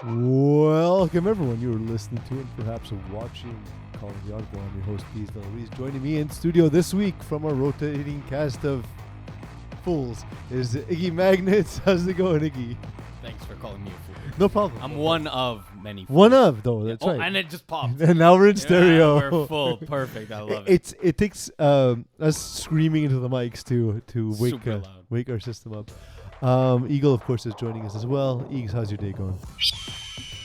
Welcome, everyone. You are listening to and perhaps watching Call of the Audible. I'm your host, Pease Louise. Joining me in studio this week from our rotating cast of fools is Iggy Magnets. How's it going, Iggy? Thanks for calling me a fool. No problem. I'm one of many fools. One of, though. That's right. And it just popped. And now we're in stereo. We're full. Perfect. I love it. It takes us screaming into the mics to wake our system up. Eagle, of course, is joining us as well. Eags, how's your day going?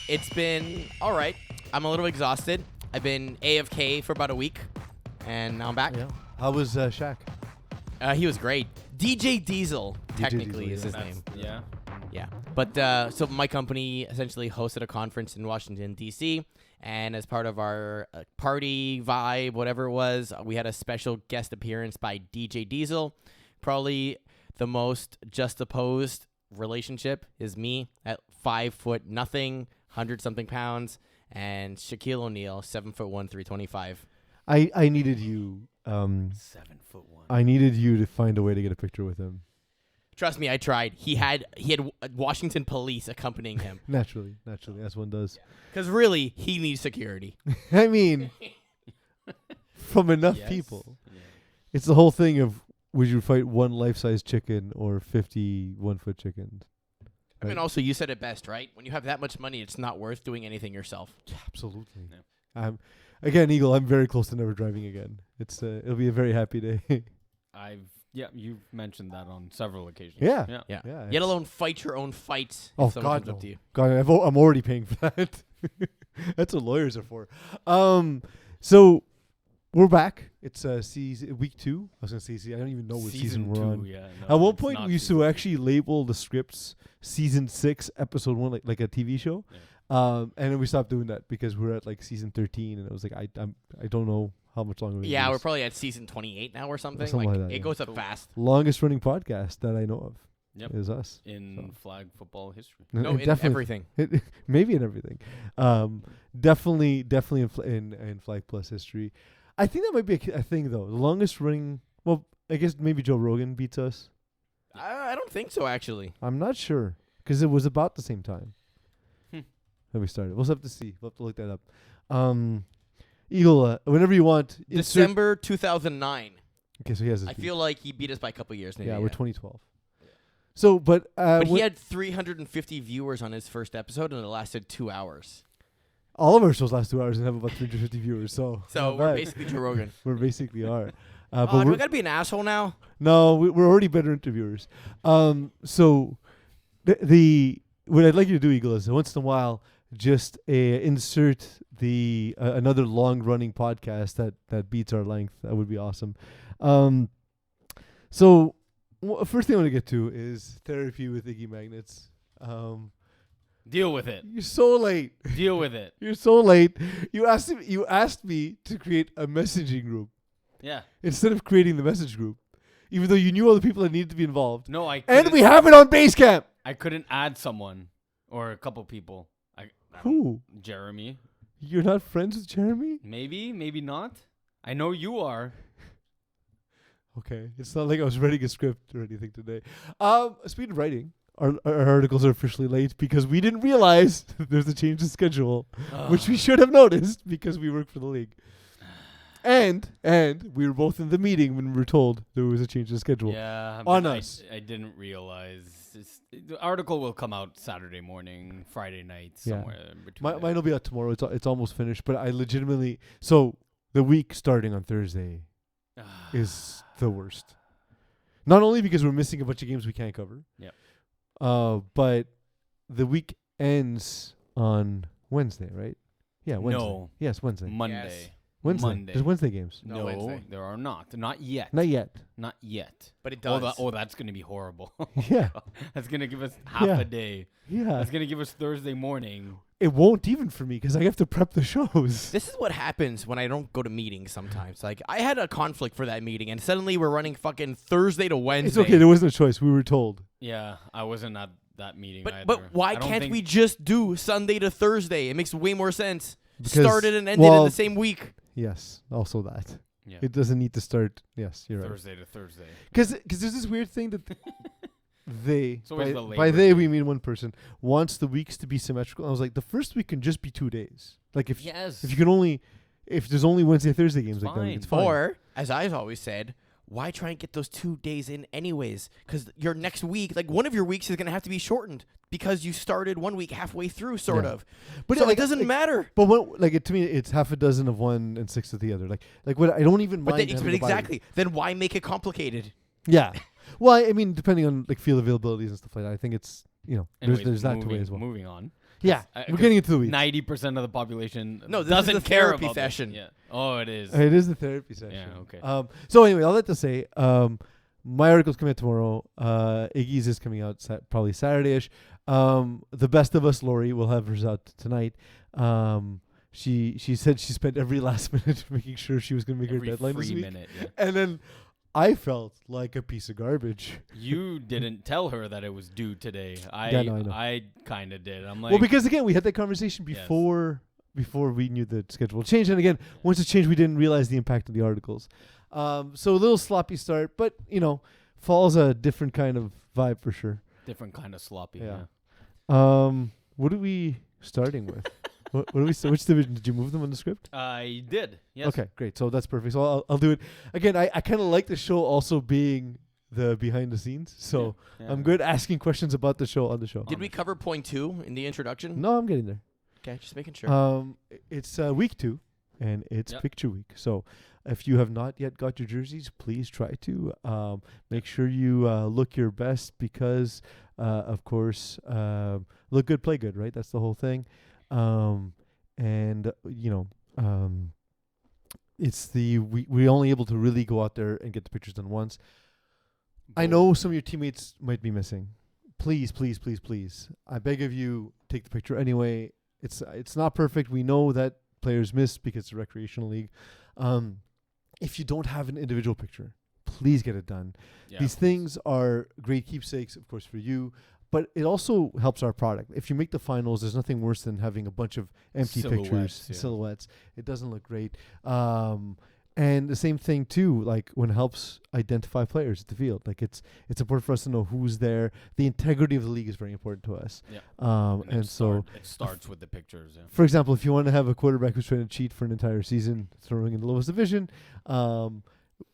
It's been all right. I'm a little exhausted. I've been AFK for about a week, and now I'm back. Yeah. How was Shaq? He was great. DJ Diesel, technically, Diesel, is his name. Yeah. Yeah. But so my company essentially hosted a conference in Washington, D.C., and as part of our party vibe, whatever it was, we had a special guest appearance by DJ Diesel. Probably the most juxtaposed relationship is me at 5'0" 100-something pounds, and Shaquille O'Neal, 7'1", 325. I needed you. 7'1". I needed you to find a way to get a picture with him. Trust me, I tried. He had Washington police accompanying him. Naturally, as one does. Because really, he needs security. I mean, from enough Yes. people. Yeah. It's the whole thing of, would you fight one life-size chicken or 50 1-foot chickens? I mean, also, you said it best, right? When you have that much money, it's not worth doing anything yourself. Absolutely. Yeah. Again, Eagle, I'm very close to never driving again. It'll be a very happy day. You've mentioned that on several occasions. Yeah. Yeah. Yeah, Let alone fight your own fights. Oh, if someone God, comes up no. to you. God, I'm already paying for that. That's what lawyers are for. So we're back. It's week 2. I was gonna say I don't even know what season we're 2, on. Yeah, At one point, we used to actually label the scripts season 6, episode 1, like a TV show. Yeah. And then we stopped doing that because we're at like season 13, and it was like I don't know how much longer. Yeah, we're probably at season 28 now or something. Something like that, it yeah. goes up fast. longest running podcast that I know of. Yep. Is us in flag football history. No, in everything. Maybe in everything. Definitely in Flag Plus history. I think that might be a thing though. The longest running. Well, I guess maybe Joe Rogan beats us. I don't think so, actually. I'm not sure because it was about the same time that we started. We'll have to see. We'll have to look that up. Eagle, whenever you want. December 2009. Okay, so he has his I beat. feel like he beat us by a couple years. Maybe, Yeah, we're 2012. So, but he had 350 viewers on his first episode, and it lasted 2 hours. all of our shows last 2 hours and have about 350 viewers. So not We're bad. basically Joe Rogan. We basically are. Do But we gotta be an asshole now? no, we're already better interviewers. So the what I'd like you to do, Eagle, is once in a while just insert the another long running podcast that beats our length. That would be awesome. So first thing I want to get to is therapy with Iggy Magnets. Deal with it. You're so late. Deal with it. You're so late. You asked me to create a messaging group Yeah. instead of creating the message group, even though you knew all the people that needed to be involved. No, And we have it on Basecamp. I couldn't add someone or a couple people. Who? Jeremy. You're not friends with Jeremy? Maybe not. I know you are. Okay. It's not like I was writing a script or anything today. Speaking of writing, our articles are officially late because we didn't realize there's a change in schedule, which we should have noticed because we work for the league. And we were both in the meeting when we were told there was a change in schedule. Yeah, On but us. I didn't realize. The article will come out Saturday morning, Friday night, Yeah. somewhere in between. Mine will be out tomorrow. It's almost finished, but I legitimately... So the week starting on Thursday is the worst. Not only because we're missing a bunch of games we can't cover. Yep. But the week ends on Wednesday, right? Yeah, Wednesday. No. Yes, Wednesday. Monday. Yes. Wednesday. Monday. There's Wednesday games. No, No, Wednesday. there are not. Not yet. Not yet. Not yet. But it does. That's going to be horrible. Yeah. That's going to give us half Yeah. a day. Yeah. That's going to give us Thursday morning. It won't even for me because I have to prep the shows. This is what happens when I don't go to meetings sometimes. Like, I had a conflict for that meeting, and suddenly we're running fucking Thursday to Wednesday. It's okay. There wasn't a choice. We were told. Yeah, I wasn't at that meeting either. But why I don't can't think- we just do Sunday to Thursday? It makes way more sense. Because- Started and ended in the same week. Yes. Also that. Yeah. It doesn't need to start. Yes, you're right. Thursday to Thursday. Because there's this weird thing that they, It's always by, the by Labor they Day. we mean one person, wants the weeks to be symmetrical. I was like, the first week can just be 2 days. Like if Yes. if you can only, if there's only Wednesday, Thursday games, It's like that, fine. it's fine. Or, as I've always said, why try and get those 2 days in anyways? Because your next week, like one of your weeks is going to have to be shortened because you started 1 week halfway through, sort Yeah. of. But So like, it doesn't matter. But what, like to me, it's half a dozen of one and 6 of the other. Like what I don't even But, mind. then, having but a bye week. exactly. Then why make it complicated? Yeah. Well, I mean, depending on like field availabilities and stuff like that, I think it's Anyways, there's that to moving, way as well. Moving on. Yeah, I- we're getting into the weeds. 90% of the population No, this doesn't is the care therapy about this. session. Yeah. Oh, it is. It is the therapy session. Yeah, okay. So anyway, all that to say, my article's coming out tomorrow. Iggy's is coming out probably Saturday-ish. The best of us, Lori, will have hers out tonight. She said she spent every last minute making sure she was going to make Every her deadline this free week. minute. Yeah. And then I felt like a piece of garbage. You didn't tell her that it was due today. Yeah, no, I know. I kind of did. I'm like, Well, because again, we had that conversation Yes. before we knew the schedule changed. And again, once it changed, we didn't realize the impact of the articles. So a little sloppy start, but fall's a different kind of vibe for sure. different kind of sloppy. Yeah. Yeah. What are we starting with? what are we? Which division did you move them on the script? I did. Yes. Okay, great. So that's perfect. So I'll do it again. I kind of like the show also being the behind the scenes. So Yeah. I'm good asking questions about the show on the show. Did we cover point 2 in the introduction? No, I'm getting there. Okay, just making sure. It's week 2, and it's Yep. picture week. So if you have not yet got your jerseys, please try to. Make sure you look your best because, of course, look good, play good, right? That's the whole thing. It's we're only able to really go out there and get the pictures done once. I know some of your teammates might be missing. Please, please, please, please. I beg of you, take the picture anyway. It's not perfect. We know that players miss because it's a recreational league. If you don't have an individual picture, please get it done. Yeah, These please. things are great keepsakes, of course, for you, but it also helps our product. If you make the finals, there's nothing worse than having a bunch of empty pictures, Silhouettes, yeah. silhouettes. It doesn't look great. And the same thing too, like when it helps identify players at the field. Like it's important for us to know who's there. The integrity of the league is very important to us. Yeah. And so, it starts with the pictures. Yeah. for example, if you want to have a quarterback who's trying to cheat for an entire season, throwing in the lowest division,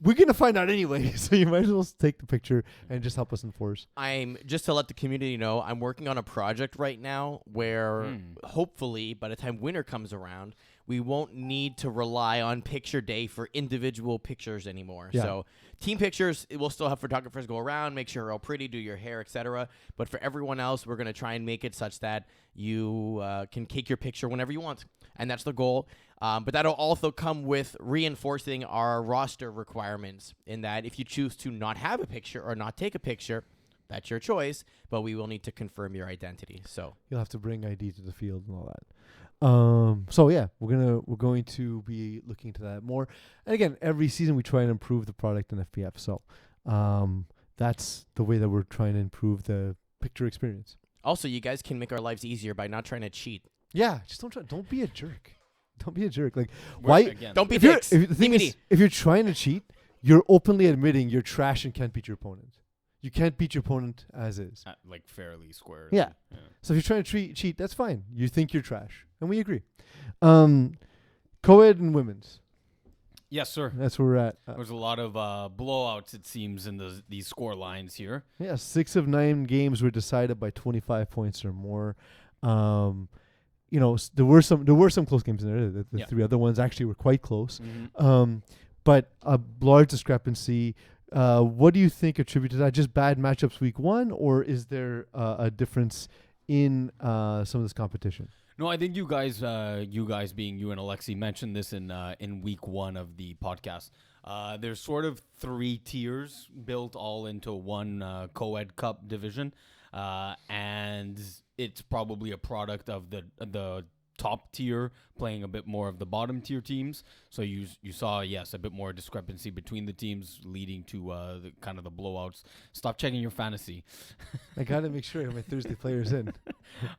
we're gonna find out anyway. So you might as well take the picture and just help us enforce. I'm just to let the community know, I'm working on a project right now where hopefully by the time winter comes around, we won't need to rely on picture day for individual pictures anymore. Yeah. So team pictures, we'll still have photographers go around, make sure you're all pretty, do your hair, etc. But for everyone else, we're going to try and make it such that you can take your picture whenever you want. And that's the goal. But that'll also come with reinforcing our roster requirements in that if you choose to not have a picture or not take a picture, that's your choice, but we will need to confirm your identity. So You'll have to bring ID to the field and all that. So yeah, we're going to be looking into that more. And again, every season we try and improve the product in FPF. So that's the way that we're trying to improve the picture experience. also, you guys can make our lives easier by not trying to cheat. Yeah, just don't be a jerk. Don't be a jerk. Like Why? why? Don't be If you're, dicks. the thing DPD. is, if you're trying to cheat, you're openly admitting you're trash and can't beat your opponent. You can't beat your opponent as is. Like fairly square. Yeah. So if you're trying to cheat, that's fine. You think you're trash, and we agree. Co-ed and women's. Yes, sir. That's where we're at. There's a lot of blowouts, it seems, in these score lines here. Yeah, 6 of 9 games were decided by 25 points or more. There were some close games in there. The Yeah. 3 other ones actually were quite close. Mm-hmm. But a large discrepancy. What do you think attributed to that? Just bad matchups week 1, or is there a difference in some of this competition? No, I think you guys being you and Alexi mentioned this in week 1 of the podcast. There's sort of 3 tiers built all into one co-ed cup division, and it's probably a product of the top tier playing a bit more of the bottom tier teams. So you saw, yes, a bit more discrepancy between the teams, leading to the kind of the blowouts. Stop checking your fantasy. I got to make sure I have my Thursday players in.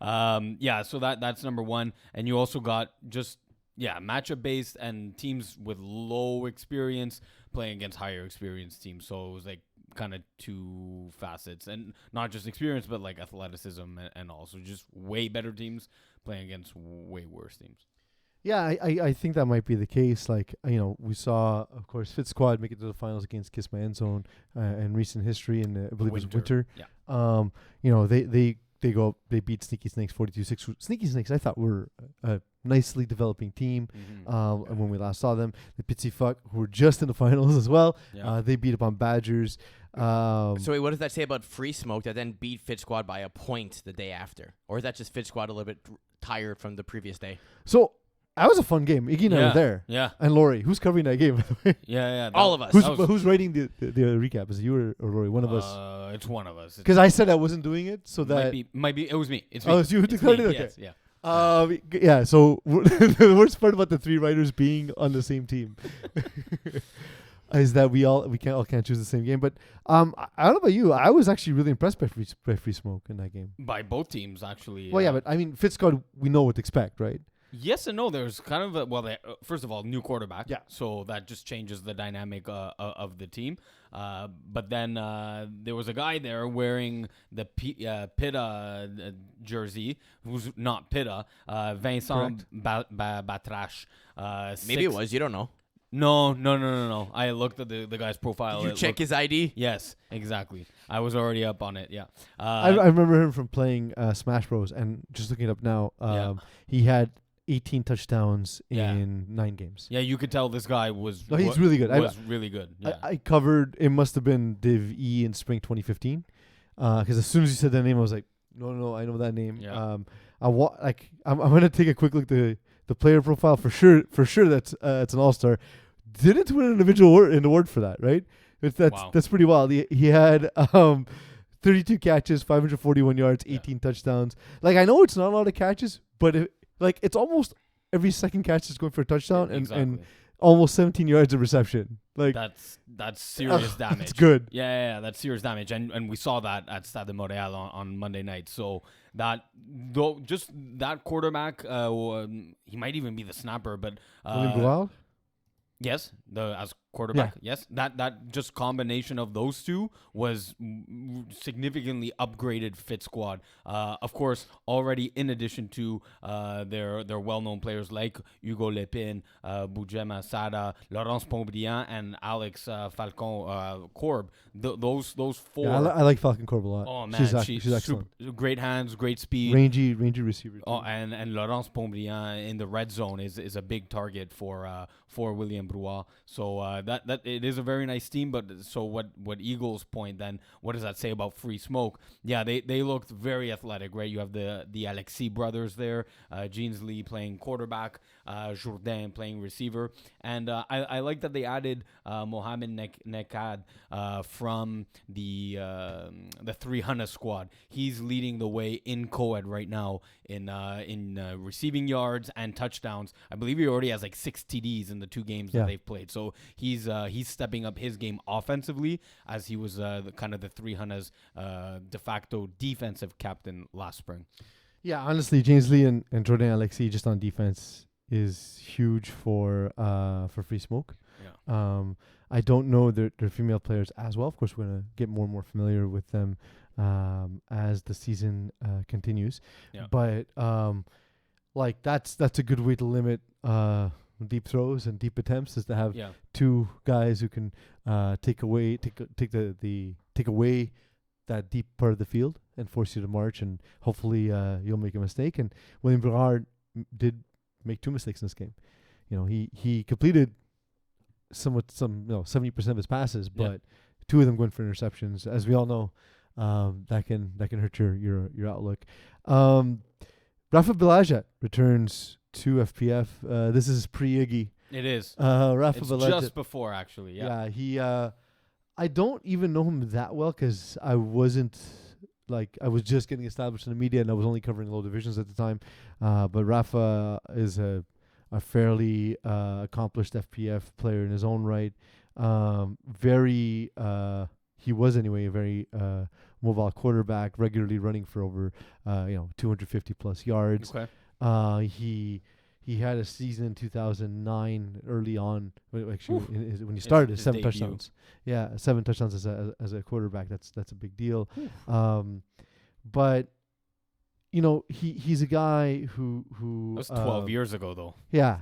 So that's number 1. And you also got just matchup based and teams with low experience playing against higher experienced teams. So it was like kind of two facets, and not just experience, but like athleticism and also just way better teams playing against way worse teams. Yeah, I think that might be the case. Like, we saw, of course, Fit Squad make it to the finals against Kiss My End Zone in recent history, in I believe it was winter. Yeah. They beat Sneaky Snakes 42-6. Sneaky Snakes, I thought, were a nicely developing team. And when we last saw them, the Pitsy Fuck, who were just in the finals as well, they beat up on Badgers. So wait, what does that say about Free Smoke that then beat Fit Squad by a point the day after? Or is that just Fit Squad a little bit tired from the previous day? So that was a fun game. Iggy and I were there. Yeah. And Lori, who's covering that game, by the way? Yeah. All of us. Who's writing the recap? Is it you or Lori? One of us. It's one of us. Because I said I wasn't doing it, so that might be. It was me. It's me. oh, it's you who declared it. Okay. Yes, yeah. Yeah. So the worst part about the three writers being on the same team is that we can't choose the same game. But I don't know about you. I was actually really impressed by Free Smoke in that game. By both teams, actually. Well, yeah, but I mean, Fitzcott, we know what to expect, right? Yes and no. There's kind of first of all, new quarterback. Yeah. So that just changes the dynamic of the team. But then there was a guy there wearing the Pitta jersey, who's not Pitta. Vincent Batrache. Maybe it was. You don't know. No. I looked at the guy's profile. Did you check his ID? Yes, exactly. I was already up on it. Yeah. I remember him from playing Smash Bros. And just looking it up now, he had 18 touchdowns in 9 games. Yeah, you could tell this guy was. No, he's really good. Really good. Yeah. I covered. It must have been Div E in spring 2015. Because as soon as you said that name, I was like, no, I know that name. Yeah. I'm gonna take a quick look at the player profile for sure. That's it's an all-star. Didn't win an individual award for that, right? That's pretty wild. He had 32 catches, 541 yards, 18 touchdowns. Like, I know it's not a lot of catches, but it's almost every second catch is going for a touchdown and almost 17 yards of reception. Like, that's serious damage. That's good. Yeah, that's serious damage, and we saw that at Stade de Montréal on Monday night. So that quarterback, he might even be the snapper, but yes, as quarterback. Yeah. Yes, that just combination of those two was significantly upgraded Fit Squad. Of course, already in addition to their well-known players like Hugo Lépine, Boudjema Sada, Laurence Pontbriand, and Alex Falcon Corb. Those four. Yeah, I like Falcon Corb a lot. Oh man, she's excellent. Great hands, great speed, rangy receiver. Oh, and Laurence Pontbriand in the red zone is a big target for William Brouillard. So that it is a very nice team. But so what Eagles point then? What does that say about Free Smoke? Yeah, they looked very athletic, right? You have the Alexis brothers there, Jeans Lee playing quarterback, Jourdain playing receiver, and I like that they added Mohamed Nekad from the 300 squad. He's leading the way in co-ed right now in receiving yards and touchdowns. I believe he already has like 6 TDs in the 2 games that they've played. So he's stepping up his game offensively, as he was the 300's de facto defensive captain last spring. Yeah, honestly, James Lee and Jourdain Alexis just on defense is huge for Free Smoke. Yeah. I don't know their female players as well. Of course, we're gonna get more and more familiar with them as the season continues. Yeah. But that's a good way to limit deep throws and deep attempts, is to have 2 guys who can take away that deep part of the field and force you to march, and hopefully you'll make a mistake. And William Brouillard did make 2 mistakes in this game. He completed 70% of his passes, but 2 of them going for interceptions. As we all know, that can hurt your outlook. Rafa Belajat returns to FPF. This is pre-Iggy. It is. Rafa it's Belajat, just before, actually. Yeah. Yeah. He. I don't even know him that well, because I was just getting established in the media and I was only covering low divisions at the time. But Rafa is a fairly accomplished FPF player in his own right. He was anyway a very mobile quarterback, regularly running for over 250 plus yards. Okay. He he had a season in 2009 early on. Actually, when he His- started, his 7 debut. touchdowns. Yeah, 7 touchdowns as a quarterback. That's a big deal. But he's a guy who That was 12 years ago, though. Yeah,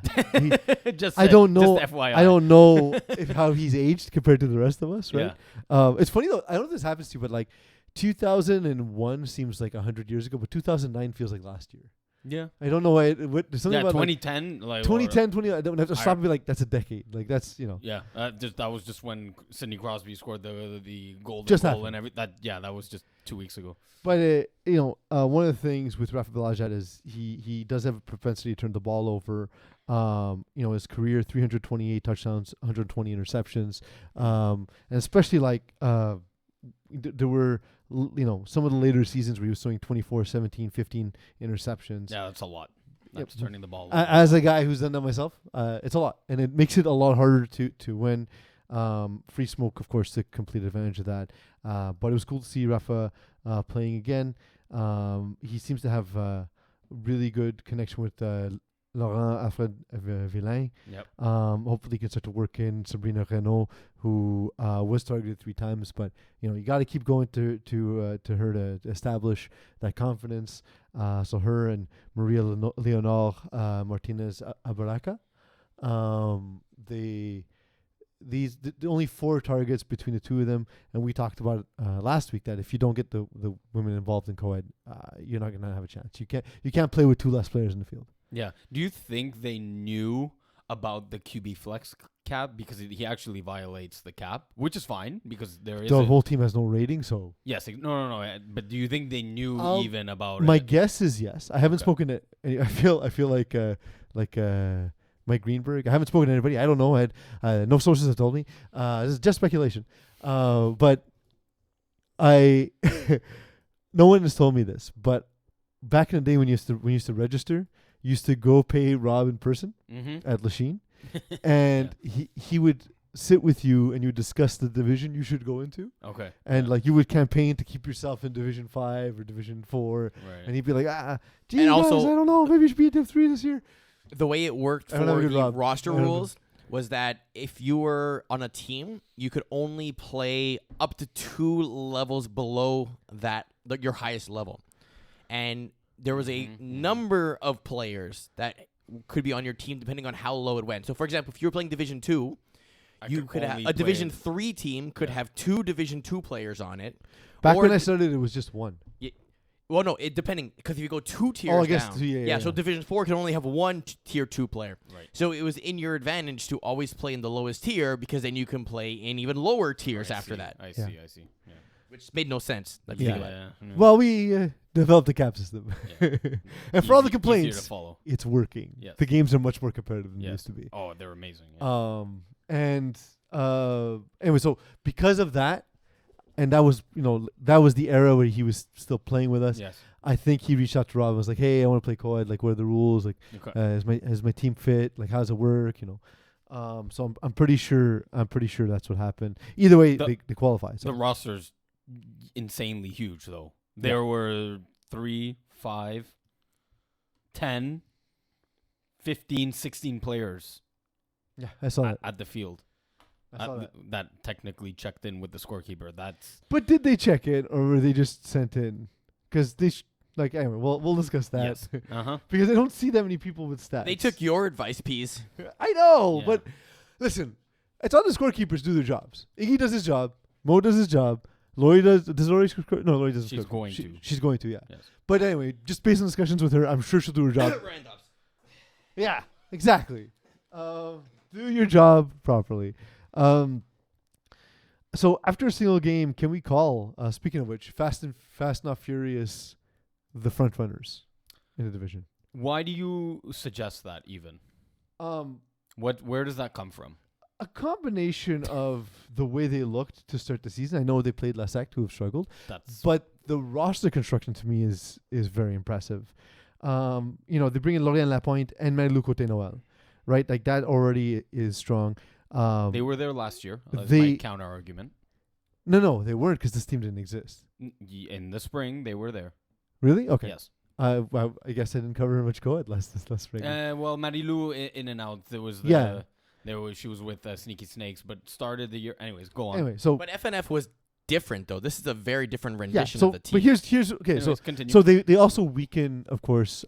Just I don't know. Just FYI. I don't know how he's aged compared to the rest of us, right? Yeah. It's funny though. I don't know if this happens to you, but like 2001 seems like 100 years ago, but 2009 feels like last year. Yeah. I don't know why. There's something about 2010. Like 2010, 20. I don't have to stop and be like, that's a decade. Like that's Yeah, that was just when Sidney Crosby scored the golden Just goal happened. and everything. That was just 2 weeks ago. But one of the things with Rafa Belajad is he does have a propensity to turn the ball over. His career 328 touchdowns, 120 interceptions, and especially like there were some of the later seasons where he was throwing 24, 17, 15 interceptions. Yeah, that's a lot. That's Yep. turning the ball over. As a guy who's done that myself, it's a lot, and it makes it a lot harder to win. Free Smoke, of course, took complete advantage of that. But it was cool to see Rafa playing again. He seems to have really good connection with Laurent Alfred Villain. Yep. Hopefully, he can start to work in Sabrina Renault, who was targeted 3 times. But you got to keep going to her to establish that confidence. So her and Maria Leonor Martinez Abaraka, the only 4 targets between the two of them, and we talked about last week that if you don't get the women involved in co-ed, you're not gonna have a chance. You can't play with 2 less players in the field. Yeah. Do you think they knew about the QB flex cap because he actually violates the cap, which is fine because there is The whole team has no rating, so yes. No. But do you think they knew even about my it? guess is yes. I haven't Okay. spoken to. I feel like Mike Greenberg. I haven't spoken to anybody. I don't know. I had no sources have told me. This is just speculation. But I no one has told me this. But back in the day when you used to register, you used to go pay Rob in person Mm-hmm. at Lachine, and he would sit with you and you would discuss the division you should go into, Okay. and like you would campaign to keep yourself in Division 5 or Division 4, Right. and he'd be like, gee, And guys, also- I don't know, maybe you should be in Div 3 this year. The way it worked I don't have for a good the Rob. roster I don't know. rules was that if you were on a team, you could only play up to 2 levels below that, like your highest level. And there was a number of players that could be on your team depending on how low it went. So, for example, if you were playing Division 2, you could have only a play- Division 3 team could Yeah. have 2 Division 2 players on it. Back Or when I d- started, it was just 1. Well, no, it depending because if you go 2 tiers I guess down, 2, yeah. so Division 4 can only have 1 tier 2 player. Right. So it was in your advantage to always play in the lowest tier because then you can play in even lower tiers after see. that, I Yeah. see. Yeah. which made no sense. If you Yeah. think about it. Well, we developed the cap system, Yeah. and for all the Easier to complaints, follow. it's working. Yes. The games are much more competitive than they Yes. used to be. Oh, they're amazing. Yeah. And anyway, so because of that, and that was the era where he was still playing with us. Yes. I think he reached out to Rob and was like, "Hey, I want to play co-ed. Like, what are the rules? Like, Okay. is my team fit? Like, how does it work? So I'm pretty sure that's what happened. Either way, The- they qualify. So The roster's insanely huge, though. There were 3, 5, 10, 15, 16 players yeah, I saw that. at the field I saw that. that technically checked in with the scorekeeper. That's But did they check it, or were they just sent in? Because they anyway, we'll discuss that. yes. Uh-huh. Because I don't see that many people with stats. They took your advice, Peas. I know, Yeah. but listen, it's on the scorekeepers to do their jobs. Iggy does his job. Mo does his job. Lori does Lori score? No, Lori doesn't She's score. going to. She's going to, yeah. Yes. But anyway, just based on discussions with her, I'm sure she'll do her job. Yeah, exactly. Do your job properly. So after a single game, can we call? Speaking of which, Fast Not Furious, the front runners in the division. Why do you suggest that even? Where does that come from? A combination of the way they looked to start the season. I know they played Les Act, who have struggled, That's but the roster construction to me is very impressive. They bring in Laurent Lapointe and Marie-Lou Côté-Noël, right? Like that already is strong. they were there last year. That's they- my counter argument. No, they weren't because this team didn't exist. In the spring, they were there. Really? Okay. Yes. I guess I didn't cover much co-ed last spring. Well, Marilu in and out. There was she was with Sneaky Snakes, but started the year. Anyways, go on. Anyway, so But FNF was different though. This is a very different yeah. rendition So of the team. but here's okay. Anyways, continue. So they also weaken, of course.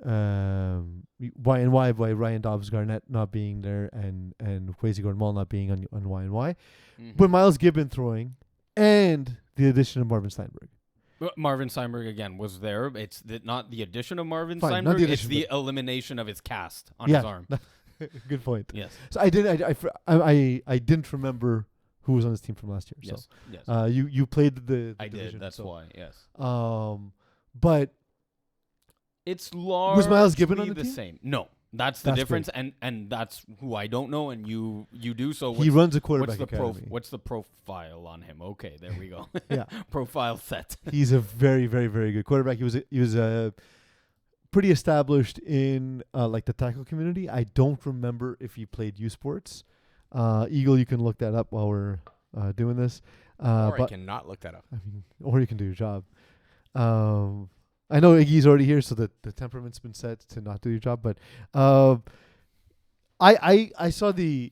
Y&Y by Ryan Dobbs Garnett not being there and Kwesi Gordon Mall not being on Y&Y, but Miles Gibbon throwing and the addition of Marvin Steinberg. Marvin Steinberg again was there. It's not the addition of Marvin Fine, not Steinberg. the It's addition, the elimination of his cast on Yeah. his arm. Good point. Yes. So I didn't remember who was on this team from last year. Yes. Yes. So you played the I division, did. That's so. why. Yes. But It's largely Miles Gibbon on the the team? same. No, that's the That's difference, and that's who I don't know, and you do. So he runs a quarterback what's the academy. what's the profile on him? Okay, there we go. Yeah. Profile set. He's a very, very, very good quarterback. He was pretty established in like the tackle community. I don't remember if he played U Sports. Eagle, you can look that up while we're doing this. Or I but cannot look that up. I mean, or you can do your job. I know Iggy's already here, so the temperament's been set to not do your job. But I saw the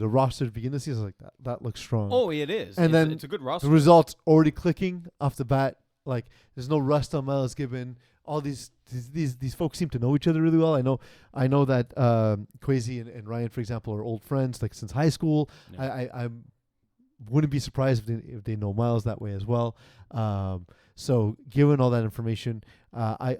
roster to begin the season. I was like that looks strong. Oh, it is. And then it's a good roster. The results already clicking off the bat. Like there's no rust on Miles Gibbon. All these folks seem to know each other really well. I know that Kwesi and Ryan, for example, are old friends like since high school. Yeah. I wouldn't be surprised if they know Miles that way as well. So given all that information, I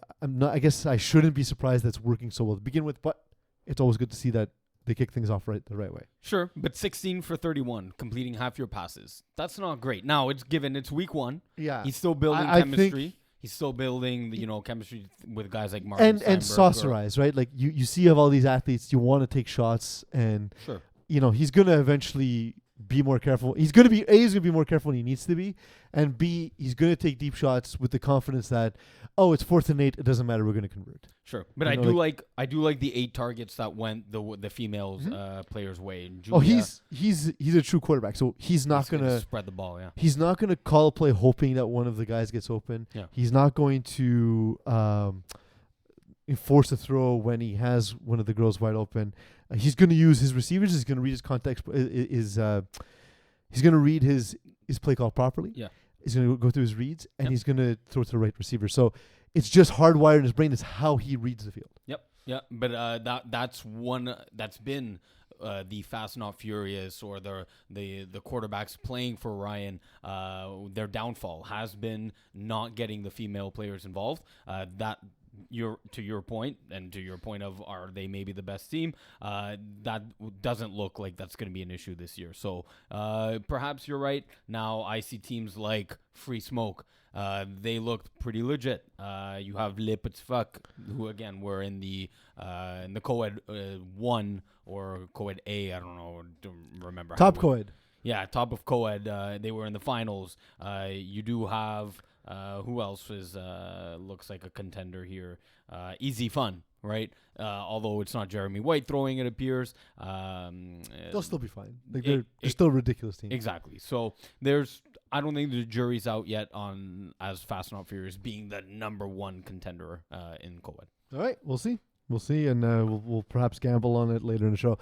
guess I shouldn't be surprised that's working so well to begin with. But it's always good to see that they kick things off the right way. Sure, but 16 for 31, completing half your passes. That's not great. Now it's week one. Yeah, He's still building I chemistry. He's still building, chemistry with guys like Martin and saucerize, right? Like you see of all these athletes, you want to take shots, and Sure. He's gonna eventually be more careful. He's gonna be more careful when he needs to be, and B, he's gonna take deep shots with the confidence that, oh, it's 4th and 8, it doesn't matter, we're gonna convert. Sure, but I do like the 8 targets that went the females players' way. And Oh, Julia, he's a true quarterback, so he's not gonna spread the ball. Yeah, he's not gonna call a play hoping that one of the guys gets open. Yeah. He's not going to force a throw when he has one of the girls wide open. He's going to use his receivers. He's going to read his context. He's going to read his play call properly. Yeah. He's going to go through his reads, and Yep. he's going to throw to the right receiver. So it's just hardwired in his brain. It's how he reads the field. Yep. Yeah, but that's one that's been the Fast Not Furious or the quarterbacks playing for Ryan. Their downfall has been not getting the female players involved. To your point, and to your point of are they maybe the best team? That doesn't look like that's going to be an issue this year. So perhaps you're right. Now I see teams like Free Smoke. They looked pretty legit. You have Lip as Fuck, who again were in the co-ed 1 or co-ed A. I don't know. Don't remember. Top co-ed. Yeah, top of co-ed. They were in the finals. You do have. Who else looks like a contender here? Easy Fun, right? Although it's not Jeremy White throwing, it appears. They'll still be fine. Like they're still a ridiculous team. Exactly. So I don't think the jury's out yet on as Fast and Not Furious being the number 1 contender in co-ed. All right, we'll see, and we'll perhaps gamble on it later in the show.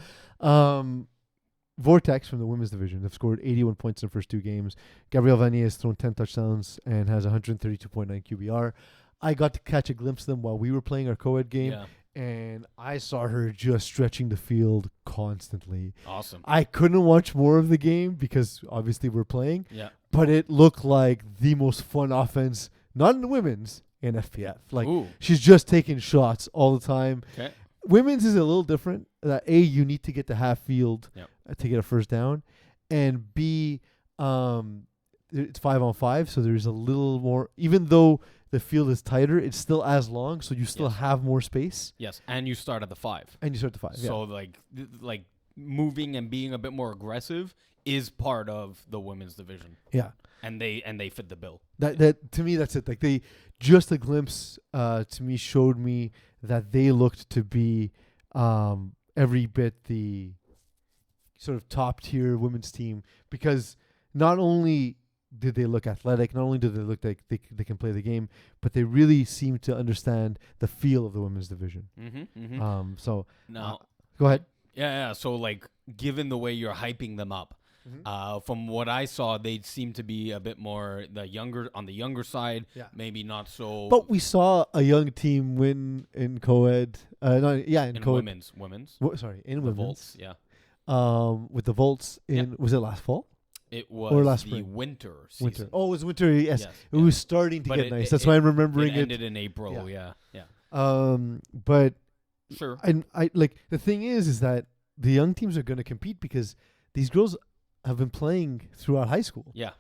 Vortex from the women's division have scored 81 points in the first 2 games. Gabrielle Vanier has thrown 10 touchdowns and has 132.9 QBR. I got to catch a glimpse of them while we were playing our co-ed game, and I saw her just stretching the field constantly. Awesome. I couldn't watch more of the game because obviously we're playing, but it looked like the most fun offense, not in the women's, in FPF. Like, Ooh. She's just taking shots all the time. Okay. Women's is a little different. That you need to get to half field to get a first down, and B, it's 5-on-5, so there's a little more. Even though the field is tighter, it's still as long, so you still have more space. Yes, and you start at the 5. And you start at the 5. So like moving and being a bit more aggressive is part of the women's division. Yeah. And they fit the bill. That to me, that's it. Like just a glimpse to me showed me that they looked to be every bit the sort of top tier women's team, because not only did they look athletic, not only did they look like they can play the game, but they really seem to understand the feel of the women's division. So Now, go ahead. yeah. So like, given the way you're hyping them up, from what I saw, they seem to be a bit more on the younger side. Yeah. Maybe not so. But we saw a young team win in co-ed. In in co-ed. women's. In The women's. Volts, yeah. With the Volts was it last fall? It was last the spring? winter season. Winter. Oh, it was winter. Yes, Yes, it was starting to But get it- nice. it- That's why I'm It remembering it. ended in April. Yeah. But Sure. I like the thing is that the young teams are going to compete because these girls have been playing throughout high school. Yeah.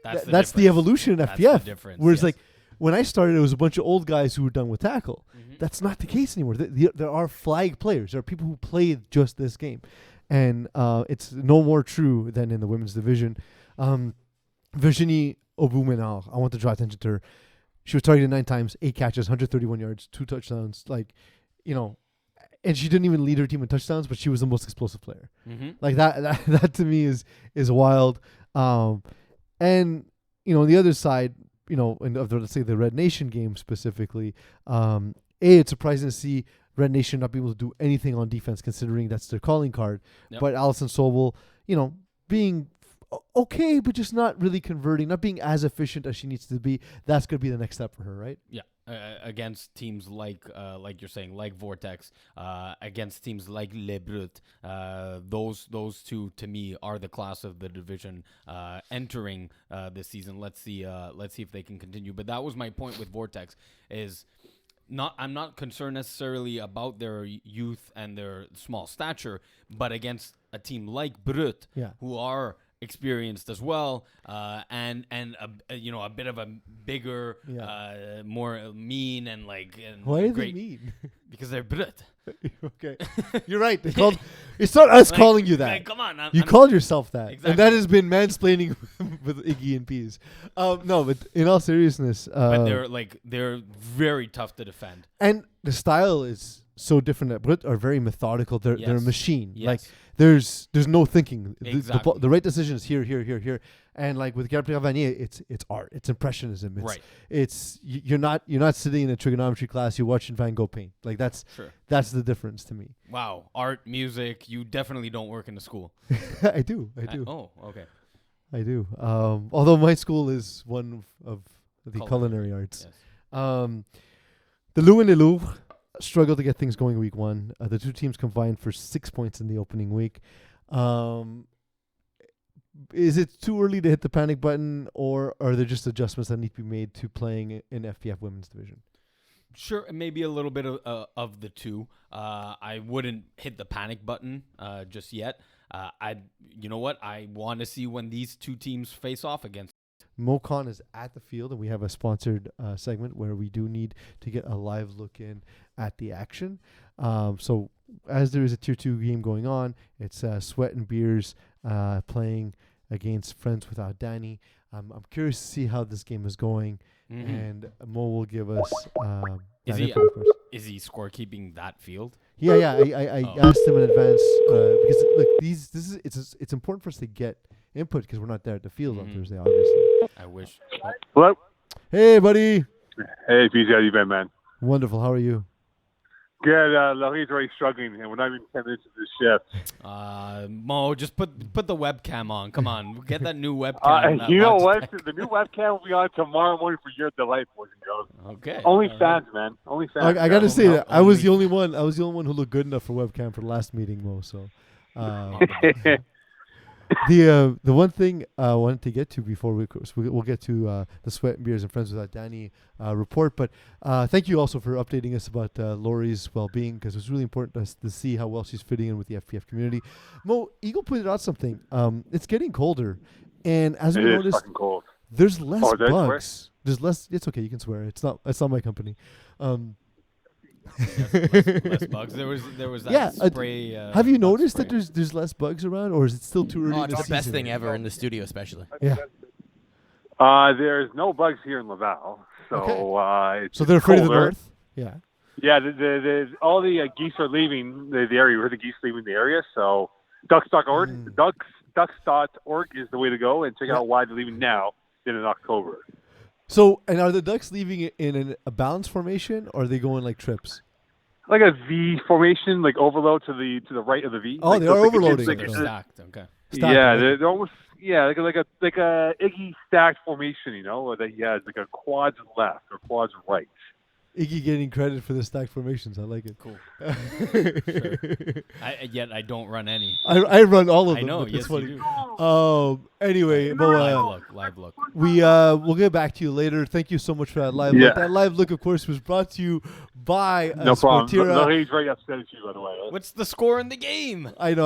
That's the evolution in That's FPF. the difference. Whereas yes. like when I started, it was a bunch of old guys who were done with tackle. That's not the case anymore. There are flag players. There are people who play just this game, and it's no more true than in the women's division. Virginie Auboumenard, I want to draw attention to her. She was targeted 9 times, 8 catches, 131 yards, 2 touchdowns. Like, and she didn't even lead her team in touchdowns, but she was the most explosive player. Like that to me is wild. And on the other side, let's say the Red Nation game specifically, it's surprising to see Red Nation not be able to do anything on defense, considering that's their calling card. Yep. But Alison Sobel, being okay, but just not really converting, not being as efficient as she needs to be. That's going to be the next step for her, right? Yeah. Against teams like you're saying, like Vortex, against teams like Le Brut, those two to me are the class of the division entering this season. Let's see if they can continue. But that was my point with Vortex. I'm not concerned necessarily about their youth and their small stature, but against a team like Brut, who are experienced as well, and a bit of a bigger, more mean and like. And why are great, they mean? Because they're Brut. Okay, you're right. It's not us calling you that. Like, come on, You called yourself that, Exactly. and that has been mansplaining with Iggy and Peas. No, but in all seriousness, but they're very tough to defend. and the style is so different. That Brit are very methodical. They're a Yes. machine. Yes. Like there's no thinking. Exactly. The right decision is here, and like with Gabriel Vanier, it's art. It's impressionism. It's, Right. It's you're not sitting in a trigonometry class. You're watching Van Gogh paint. Like that's the difference to me. Wow, art, music. You definitely don't work in a school. I do. Oh, okay. I do. Although my school is one of the culinary arts. Yes. The Loup and the Louvre struggled to get things going week 1. The two teams combined for 6 points in the opening week. Is it too early to hit the panic button, or are there just adjustments that need to be made to playing in FPF women's division? Sure, maybe a little bit of the two. I wouldn't hit the panic button just yet. You know what? I want to see when these two teams face off against. MoCon is at the field, and we have a sponsored segment where we do need to get a live look in at the action. So as there is a Tier 2 game going on, it's Sweat and Beers playing against Friends Without Danny. I'm curious to see how this game is going, and Mo will give us that info, of course. Is he scorekeeping that field? Yeah. I asked him in advance because look, it's important for us to get input because we're not there at the field on Thursday, obviously. I wish. Hello? Hey, buddy. Hey, PJ, how you been, man? Wonderful. How are you? Good. Laurie's already struggling, and we're not even 10 minutes into the shift. Mo, just put the webcam on. Come on, get that new webcam. You know what? The new webcam will be on tomorrow morning for your delight, boys and girls. Okay. Only fans, man. Only fans. I gotta say that I only- was the only one. I was the only one who looked good enough for webcam for the last meeting, Mo. So, the one thing I wanted to get to before we'll get to the Sweat and Beers and Friends Without Danny report, but thank you also for updating us about Lori's well-being, because it was really important to us to see how well she's fitting in with the FPF community. Mo, Eagle pointed out something. It's getting colder, and as we It is noticed, fucking cold. there's less Oh, did I swear? bugs. There's less. It's okay. You can swear. It's not my company. less bugs. There was that spray. Have you bug noticed spray. that there's less bugs around, or is it still too early Oh, in it's the the best season? thing ever in the studio, especially. Yeah. There's no bugs here in Laval, so it's So they're afraid of the colder. north. Yeah. Yeah, all the geese are leaving the area. We heard the geese leaving the area, so ducks Ducks.org is the way to go and check out why they're leaving now than in October. So, and are the Ducks leaving it in a balanced formation, or are they going like trips? Like a V formation, like overload to the right of the V. Oh, like, they are overloading. They're stacked. Okay. Stacked, yeah, right? they're almost like a Iggy stacked formation, that he has like a quads left or quads right. Iggy getting credit for the stacked formations. I like it. Cool. Yet I don't run any. I run all of them. I know. But Yes, it's funny. you do. Anyway, Live look. we'll get back to you later. Thank you so much for that live look. That live look, of course, was brought to you by No problem. Sportira. He's very upset at you, by the way. What's the score in the game? I know,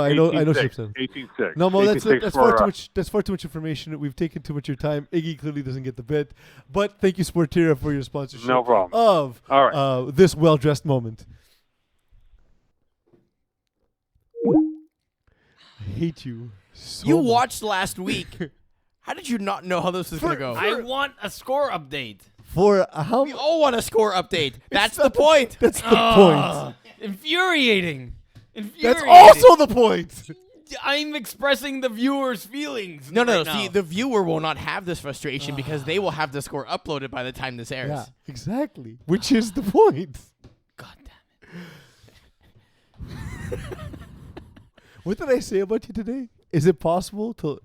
Shipson. 18-6. No, Mo, that's 18-6 far for, too much. That's far too much information. We've taken too much of your time. Iggy clearly doesn't get the bit, but thank you, Sportira, for your sponsorship. No problem. Of All right. This well-dressed moment. I hate you. So You much. watched last week. How did you not know how this was going to go? I want a score update. For how? We all want a score update. That's the point. That's the point. Infuriating. That's also the point. I'm expressing the viewer's feelings. No. right now. See, the viewer will not have this frustration because they will have the score uploaded by the time this airs. Yeah, exactly. Which is the point. God damn it. What did I say about you today? Is it possible to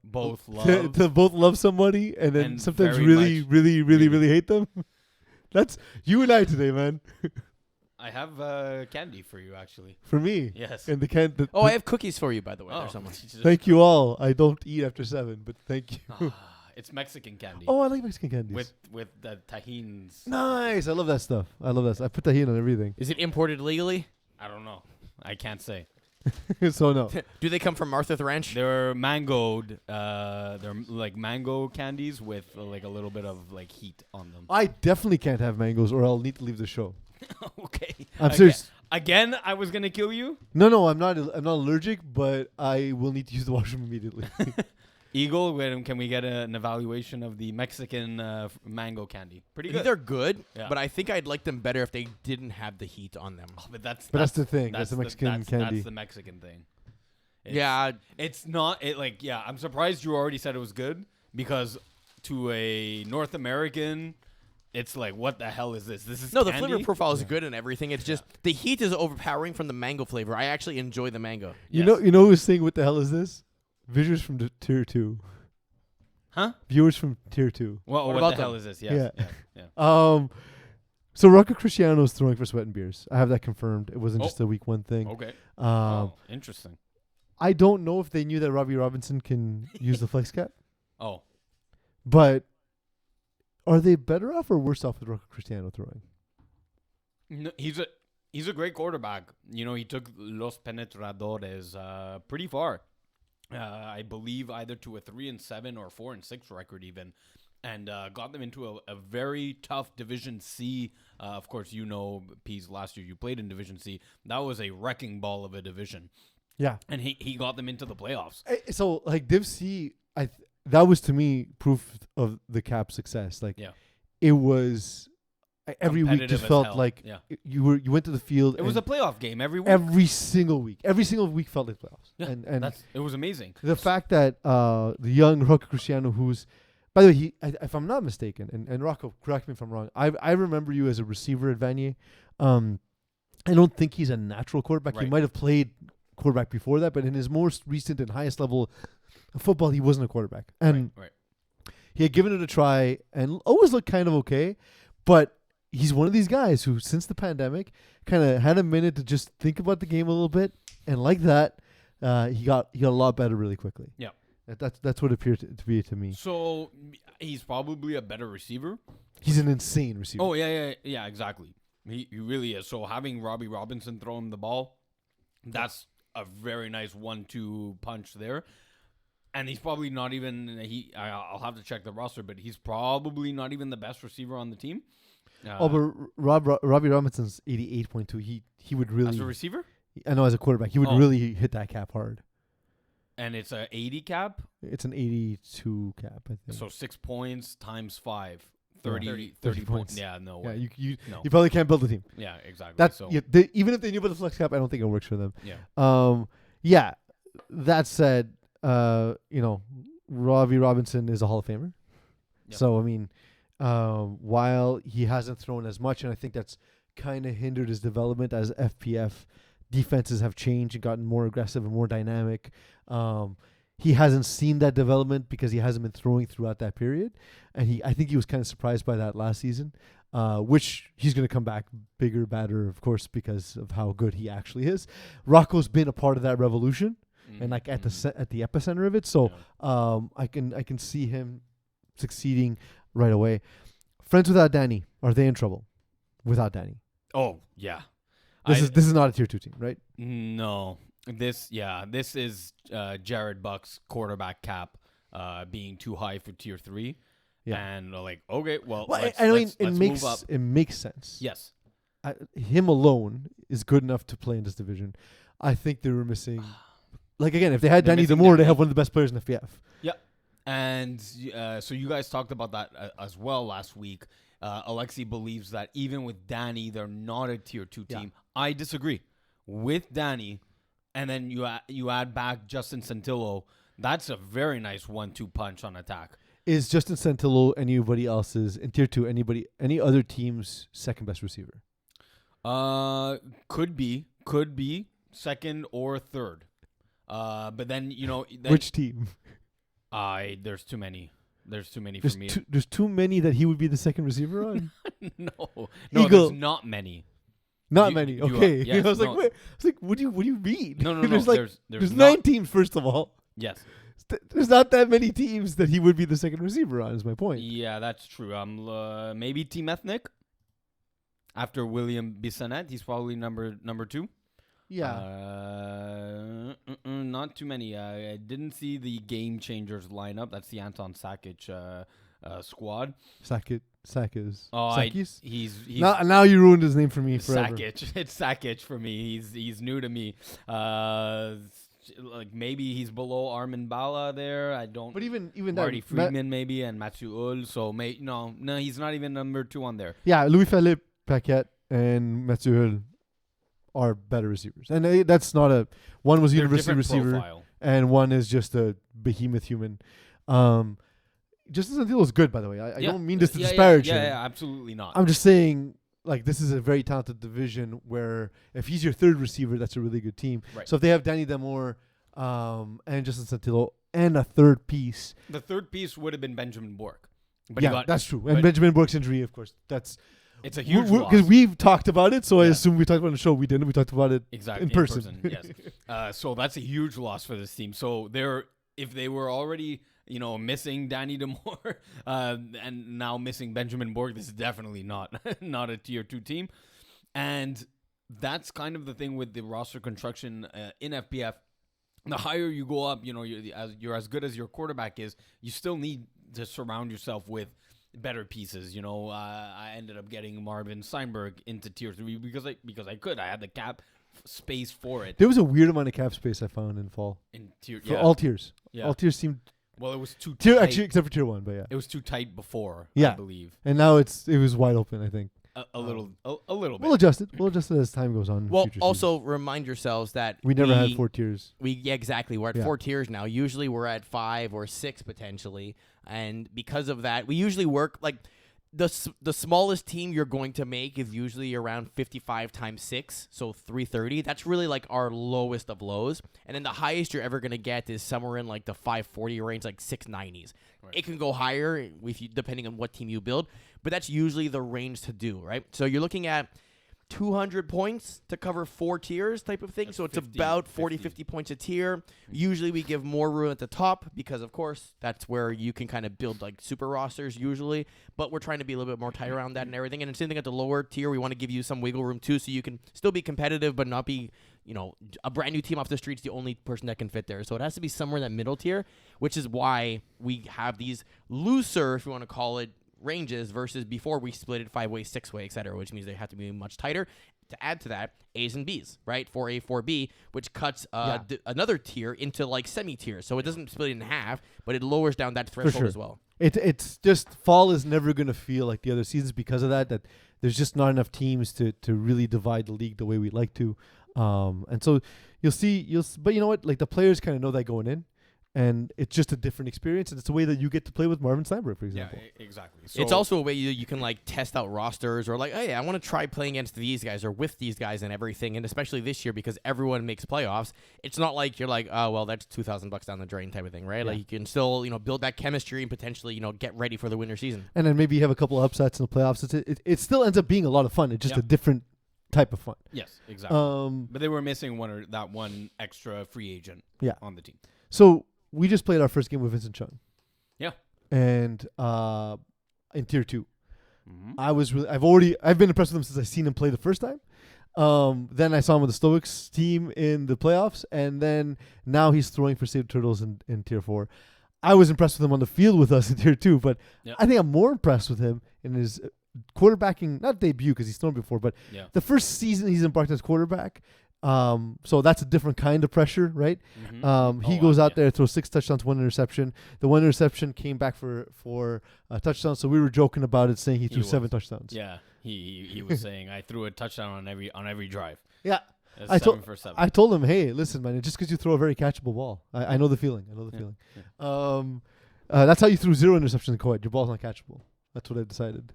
Both to love. both love somebody and then And sometimes very really, much really, really, hate really hate them? That's you and I today, man. I have candy for you, actually. For me. Yes. And the Oh, I have cookies for you, by the way. There's someone. thank you all. I don't eat after 7, but thank you. It's Mexican candy. Oh, I like Mexican candies. With the tahines. Nice. I love that stuff. I put tahini on everything. Is it imported legally? I don't know. I can't say. So no. Do they come from Martha's Ranch? They're mangoed. They're like mango candies with like a little bit of like heat on them. I definitely can't have mangoes or I'll need to leave the show. Okay. I'm serious. Again, I was gonna kill you. No, I'm not allergic, but I will need to use the washroom immediately. Eagle, can we get an evaluation of the Mexican mango candy? Pretty I think good. they're good, Yeah. but I think I'd like them better if they didn't have the heat on them. Oh, but that's the thing. That's the Mexican candy. That's the Mexican thing. Yeah. It's not. I'm surprised you already said it was good because to a North American, it's like, what the hell is this? This is No, the candy? flavor profile is good and everything. It's just the heat is overpowering from the mango flavor. I actually enjoy the mango. You know who's saying what the hell is this? Viewers from tier 2. Huh? Viewers from tier 2. Well, what about the hell them? is this? Yes. Yeah. Yeah. So Rocco Cristiano's throwing for Sweat and Beers. I have that confirmed. It wasn't Oh. just a week 1 thing. Okay. Interesting. I don't know if they knew that Robbie Robinson can use the flex cap, Oh. but are they better off or worse off with Rocco Cristiano throwing? No, he's a great quarterback. He took Los Penetradores pretty far. I believe either to a 3-7 or 4-6 record even, and got them into a very tough Division C. Of course, Pease, last year you played in Division C. That was a wrecking ball of a division. Yeah. And he got them into the playoffs. So like Div C, that was to me proof of the cap success. Like it was every week just Competitive as felt hell. like Yeah. you went to the field. It was a playoff game every week. every single week. Every single week felt like playoffs. Yeah, and it was amazing. the fact that the young Rocco Cristiano, who's, by the way, if I'm not mistaken, and Rocco, correct me if I'm wrong, I remember you as a receiver at Vanier. I don't think he's a natural quarterback. He Right. might have played quarterback before that, but in his most recent and highest level of football, he wasn't a quarterback. And Right. he had given it a try and always looked kind of okay, but he's one of these guys who, since the pandemic, kind of had a minute to just think about the game a little bit, and like that, he got a lot better really quickly. Yeah. That's what it appeared to be to me. So he's probably a better receiver. He's an insane receiver. Oh yeah, exactly. He really is. So having Robbie Robinson throw him the ball, that's a very nice 1-2 punch there. And he's probably not even I'll have to check the roster, but he's probably not even the best receiver on the team. But Robbie Robinson's 88.2. He would really, as a receiver, I know, as a quarterback, he would really hit that cap hard. and it's a 80 cap. It's an 82 cap, I think. So 6 points times 5, Yeah. 30 30 points. points. Yeah, no Yeah, way. you No. probably can't build a team. Yeah, exactly. That's so even if they knew about the flex cap, I don't think it works for them. yeah. Yeah. That said, Robbie Robinson is a Hall of Famer. Yep. So, I mean, while he hasn't thrown as much, and I think that's kind of hindered his development as FPF defenses have changed and gotten more aggressive and more dynamic. He hasn't seen that development because he hasn't been throwing throughout that period. And I think he was kind of surprised by that last season, which he's going to come back bigger, badder, of course, because of how good he actually is. Rocco's been a part of that revolution and like at the epicenter of it. So I can see him succeeding right away. Friends without Danny, are they in trouble without Danny? Oh, yeah. This is not a tier 2 team, right? No. This is Jared Buck's quarterback cap being too high for tier 3. Yeah. And like, okay, well, it move up. makes sense. Yes. Him alone is good enough to play in this division. I think they were missing. Like again, if they had Danny Demore, they have one of the best players in the FPF. Yeah. And so you guys talked about that as well last week. Alexi believes that even with Danny, they're not a tier 2 team. I disagree. With Danny, and then you add back Justin Santillo, that's a very nice 1-2 punch on attack. Is Justin Santillo anybody else's in tier 2? Any other team's second best receiver? Could be second or third. But then which team? There's too many. There's too many for me. There's too many that he would be the second receiver on. No, Eagle. There's not many. Not many. Okay. Yes, I was like, what do you mean? No. There's 9 teams first of all. Yes. There's not that many teams that he would be the second receiver on. Is my point. Yeah, that's true. Maybe Team Ethnic. After William Bissonnette, he's probably number 2. Yeah. Not too many. I didn't see the Game Changers lineup. That's the Anton Sakic squad. Sakic. Sakis? He's now you ruined his name for me forever. Sakic. It's Sakic for me. He's new to me. Like maybe he's below Armin Bala there. I don't. But even Marty Friedman maybe and Mathieu Hull. So no, he's not even number 2 on there. Yeah, Louis-Philippe Paquette and Mathieu Hull are better receivers, and that's not one was a university receiver profile. And one is just a behemoth human. Justin Santillo is good, by the way. I don't mean this to disparage him. Yeah, absolutely not. I'm just saying, like, this is a very talented division where if he's your third receiver, that's a really good team. Right. So if they have Danny Demore and Justin Santillo and a third piece. The third piece would have been Benjamin Bork. But that's true. And Benjamin Bork's injury, of course, it's a huge loss. Because we've talked about it, so I assume we talked about it on the show. We didn't. We talked about it in person. Yes. So that's a huge loss for this team. So if they were already missing Danny Demore and now missing Benjamin Borg, this is definitely not a tier 2 team. And that's kind of the thing with the roster construction in FPF. The higher you go up, you're as good as your quarterback is, you still need to surround yourself with better pieces. I ended up getting Marvin Steinberg into tier 3 because I could. I had the cap space for it. There was a weird amount of cap space I found in fall. For all tiers. Yeah. All tiers seemed. Well, it was too tight. Actually, except for tier 1, but yeah. It was too tight before, I believe. And now it was wide open, I think. A little bit. We'll adjust it. We'll adjust it as time goes on. Well, also remind yourselves that we never had 4 tiers. Exactly. We're at 4 tiers now. Usually we're at 5 or 6 potentially. And because of that, we usually work like the smallest team you're going to make is usually around 55 times 6, so 330. That's really like our lowest of lows. And then the highest you're ever going to get is somewhere in like the 540 range, like 690s. Right. It can go higher depending on what team you build, but that's usually the range to do, right? So you're looking at 200 points to cover 4 tiers type of thing. That's so it's about 50 points a tier. Usually we give more room at the top because, of course, that's where you can kind of build like super rosters usually. But we're trying to be a little bit more tight around that and everything. And the same thing at the lower tier, we want to give you some wiggle room too so you can still be competitive but not be, a brand new team off the street's the only person that can fit there. So it has to be somewhere in that middle tier, which is why we have these looser, if you want to call it, ranges versus before we split it 5-way, 6-way, etc., which means they have to be much tighter. To add to that, A's and B's, right? 4A, 4B, which cuts another tier into like semi-tiers. So it doesn't split it in half, but it lowers down that threshold as well. It's just fall is never going to feel like the other seasons because of that there's just not enough teams to really divide the league the way we like to. And so but you know what? Like the players kind of know that going in, and it's just a different experience, and it's a way that you get to play with Marvin Steinberg, for example. Exactly. It's also a way you can like test out rosters or like, hey, I want to try playing against these guys or with these guys and everything. And especially this year because everyone makes playoffs, it's not like you're like, oh well, that's $2,000 down the drain type of thing, right? Yeah. Like you can still build that chemistry and potentially get ready for the winter season. And then maybe you have a couple upsets in the playoffs. It still ends up being a lot of fun. It's just a different type of fun. Yes, exactly. But they were missing one extra free agent on the team. So we just played our first game with Vincent Chung. Yeah. And in Tier 2. Mm-hmm. I've been impressed with him since I seen him play the first time. Then I saw him with the Stoics team in the playoffs, and then now he's throwing for Save the Turtles in Tier 4. I was impressed with him on the field with us in Tier 2, but I think I'm more impressed with him in his quarterbacking, not debut because he's thrown before, but the first season he's embarked as quarterback. So that's a different kind of pressure, right? Mm-hmm. He goes out there, throws 6 touchdowns, 1 interception. The 1 interception came back for a touchdown. So we were joking about it, saying he threw 7 touchdowns. Yeah, he was saying I threw a touchdown on every drive. Yeah, That's 7 for 7. I told him, hey, listen, man, just because you throw a very catchable ball, I know the feeling. Yeah. That's how you threw 0 interceptions in co-ed. Your ball's not catchable. That's what I decided.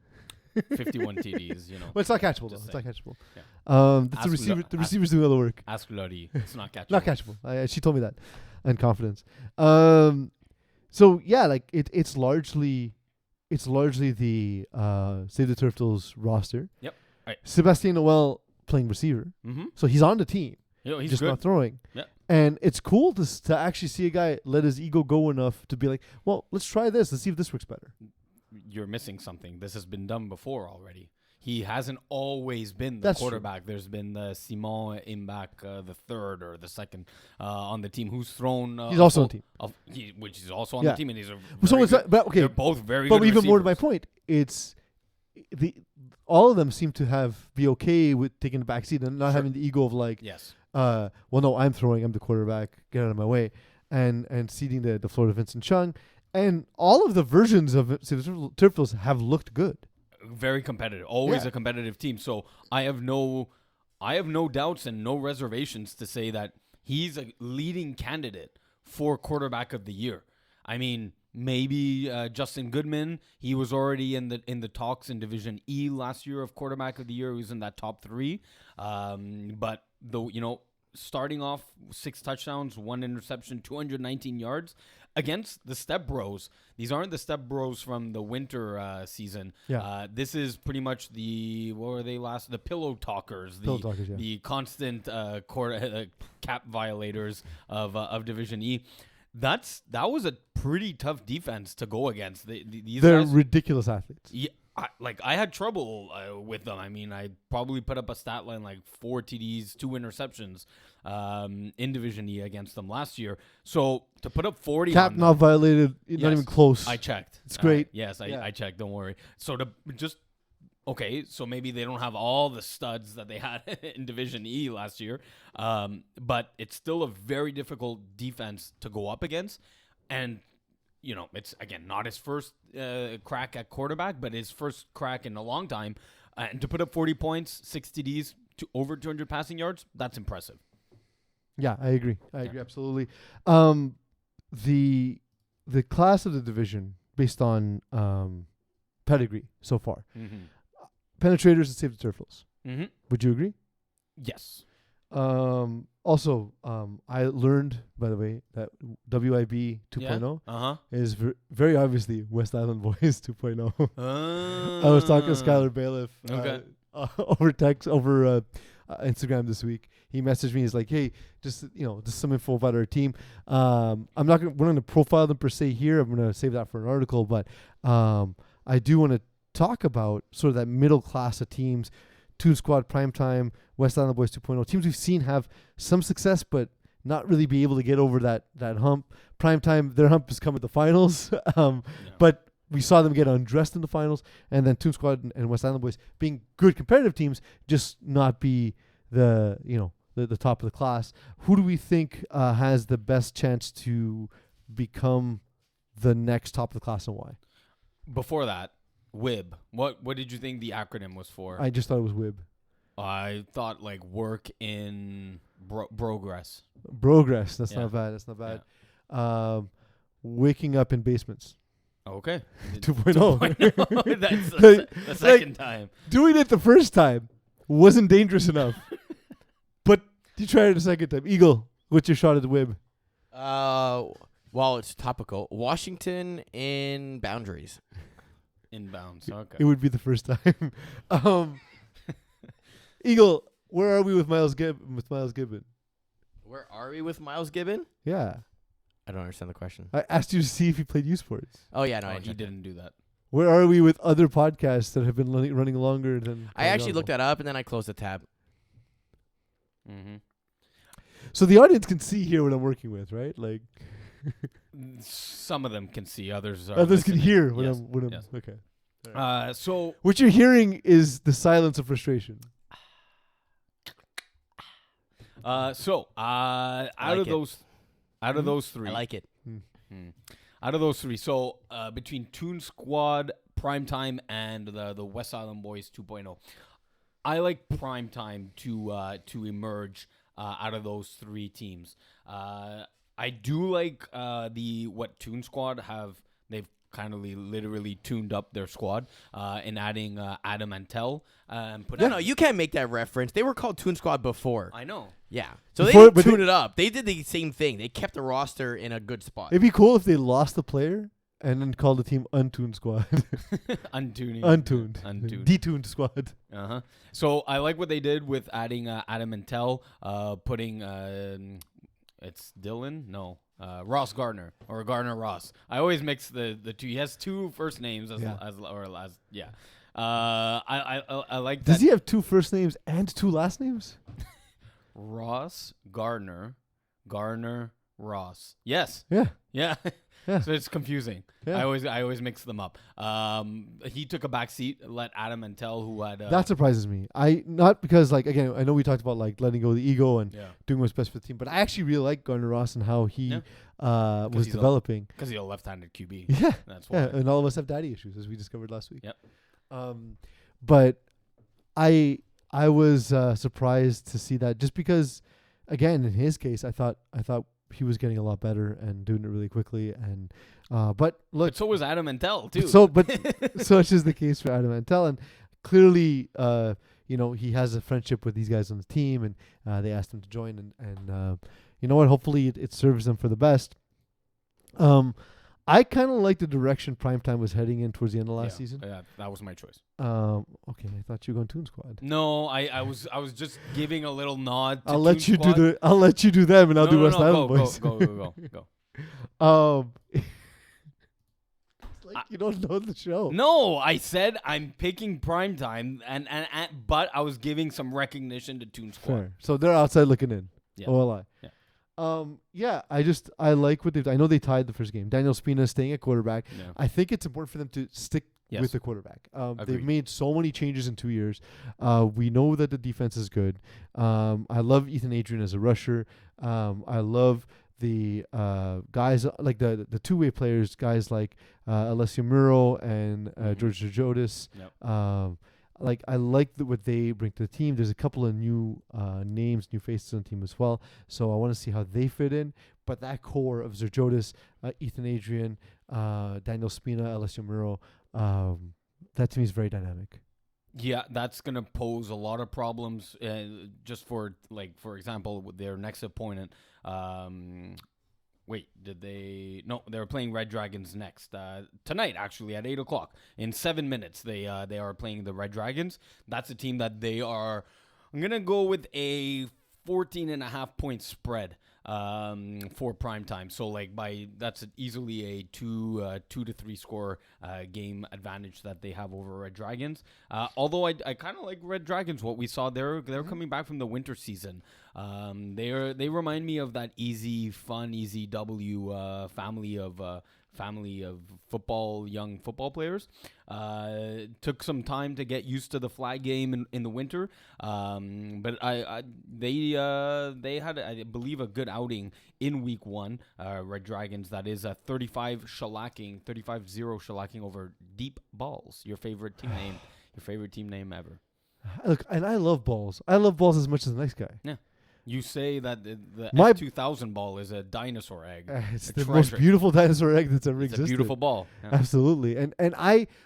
51 TDs, Well, it's not catchable though. Just It's not catchable. Yeah. That's the receiver. The receivers doing all the work. Ask Lottie. It's not catchable. Not catchable. She told me that, in confidence. So yeah, like it's largely the Save the Turtles roster. Yep. Right. Sebastien Noel playing receiver, Mm-hmm. so he's on the team, He's just good. not throwing. Yeah. And it's cool to actually see a guy let his ego go enough to be like, well, let's try this. Let's see if this works better. You're missing something. This has been done before already. He hasn't always been the quarterback. True. There's been the Simon Imbach, the third or the second on the team, who's thrown. He's also on the team. Which is also on the team, and he's they're both very but good even receivers. more to my point, it's all of them seem to be okay with taking the back seat and not having the ego of like, well, no, I'm throwing, I'm the quarterback, get out of my way, and ceding the floor to Vincent Chung. And all of the versions of the Turtles have looked good. Very competitive. Always a competitive team. So I have no doubts and no reservations to say that he's a leading candidate for quarterback of the year. I mean, maybe Justin Goodman. He was already in the talks in Division E last year of quarterback of the year. He was in that top 3. But starting off 6 touchdowns, 1 interception, 219 yards. Against the Step Bros. These aren't the Step Bros from the winter season. Yeah. This is pretty much the Pillow Talkers. The constant cap violators of Division E. That was a pretty tough defense to go against. They're guys, ridiculous athletes. Yeah. I had trouble with them. I mean, I probably put up a stat line like 4 TDs, 2 interceptions in Division E against them last year. So to put up 40 cap on not them, violated, not even close. I checked. It's great. Yes, I checked. Don't worry. So to just so maybe they don't have all the studs that they had in Division E last year, but it's still a very difficult defense to go up against, and. It's, again, not his first crack at quarterback, but his first crack in a long time. And to put up 40 points, 6 TDs, over 200 passing yards, that's impressive. Yeah, I agree. I agree, absolutely. The class of the division, based on pedigree so far, penetrators and Save the Turtles. Mm-hmm. Would you agree? Yes. Also, I learned, by the way, that WIB 2.0 is very obviously West Island Boys 2.0. I was talking to Skylar Bailiff over text, over Instagram this week. He messaged me. He's like, hey, just some info about our team. We're not going to profile them per se here. I'm going to save that for an article, but I do want to talk about sort of that middle class of teams. Toon Squad, Primetime, West Island Boys 2.0. Teams we've seen have some success, but not really be able to get over that hump. Primetime, their hump has come at the finals. But we saw them get undressed in the finals. And then Toon Squad and West Island Boys being good competitive teams, just not be the top of the class. Who do we think has the best chance to become the next top of the class, and why? Before that, WIB. What did you think the acronym was for? I just thought it was WIB. I thought like work in progress. Progress. That's Yeah. not bad. That's not bad. Waking up in basements. Okay. 2.0. That's Like- the second time. Doing it the first time wasn't dangerous enough. But you tried it a second time. Eagle, what's your shot at the whib? Well, it's topical. Washington in boundaries. Inbounds. Okay. It would be the first time. Eagle, where are we with Miles Gibbon? Where are we with Miles Gibbon? Yeah. I don't understand the question. I asked you to see if he played U Sports. Oh yeah, no, Oh, I he checked it. didn't do that. Where are we with other podcasts that have been running longer than... I actually looked that up and then I closed the tab. Mm-hmm. So the audience can see here what I'm working with, right? Like Some of them can see, others are. others can listening. hear what Yes. I'm... yes. Okay. So What you're hearing is the silence of frustration. out like of it. those, out of those three, I like it. out of those three. So between Toon Squad, Primetime, and the West Island Boys 2.0, I like Primetime to emerge out of those three teams. I do like what Toon Squad have. They've kind of literally tuned up their squad in adding Adam Antel. No, you can't make that reference. They were called Toon Squad before. I know. Yeah. So Before- they but didn't tune it up. They did the same thing. They kept the roster in a good spot. It'd be cool if they lost the player and then called the team Untuned Squad. Untuning. Untuned. Untuned. Detuned Squad. Uh-huh. So I like what they did with adding Adam Antel, putting it's Dylan? No. Ross Gardner or Gardner Ross. I always mix the two. He has two first names I like that. Does he have two first names and two last names? Ross Gardner Ross. Yes. Yeah. Yeah. Yeah. So it's confusing. Yeah. I always mix them up. He took a back seat, let Adam Antel, who had That surprises me. Not because, like, again, I know we talked about like letting go of the ego and yeah, doing what's best for the team, but I actually really like Gardner Ross and how he Yeah. was he's developing. because he's a left-handed QB. Yeah. That's why. Yeah, and all of us have daddy issues, as we discovered last week. Yep. But I was surprised to see that, just because, again, in his case, I thought he was getting a lot better and doing it really quickly. And but look, But so was Adam Antel too. but such is the case for Adam Antel, and clearly, he has a friendship with these guys on the team, and they asked him to join, and you know what? Hopefully, it serves them for the best. I kind of like the direction Primetime was heading in towards the end of last season. Yeah, that was my choice. Okay, I thought you were going Toon Squad. No, I was just giving a little nod to I'll let Toon you Squad. I'll let you do them, and I'll No, do no, West no, Island go, Boys. Go. It's like you don't know the show. No, I said I'm picking Primetime, but I was giving some recognition to Toon Squad. Fair. So they're outside looking in. Yeah. OLI. Yeah. I like what they've done. I know they tied the first game. Daniel Spina staying at quarterback. Yeah. I think it's important for them to stick Yes. with the quarterback. They've Agreed. made so many changes in 2 years. We know that the defense is good. I love Ethan Adrian as a rusher. I love the guys like the two-way players, guys like Alessio Muro and George Jodas. Yep. I like what they bring to the team. There's a couple of new names, new faces on the team as well. So I want to see how they fit in. But that core of Zerjotis, Ethan Adrian, Daniel Spina, Alessio Muro, that to me is very dynamic. Yeah, that's gonna pose a lot of problems. Just for example, with their next opponent. Wait, did they? No, they were playing Red Dragons next tonight. Actually, at 8:00 in 7 minutes, they are playing the Red Dragons. That's a team that they are. I'm gonna go with a 14.5 point spread for Primetime. So that's easily a 2 to 3 score game advantage that they have over Red Dragons. Although I kind of like Red Dragons. What we saw, they're coming back from the winter season. They remind me of that easy W family of young football players. Took some time to get used to the flag game in the winter, but they had, I believe, a good outing in week 1. Red Dragons, that is a 35-0 shellacking over Deep Balls. Your favorite team name ever. Look, and I love balls. I love balls as much as the next guy. You say that the My- F2000 ball is a dinosaur egg. It's A the most treasure. beautiful dinosaur egg that's ever It's a existed. beautiful ball. Yeah. Absolutely. And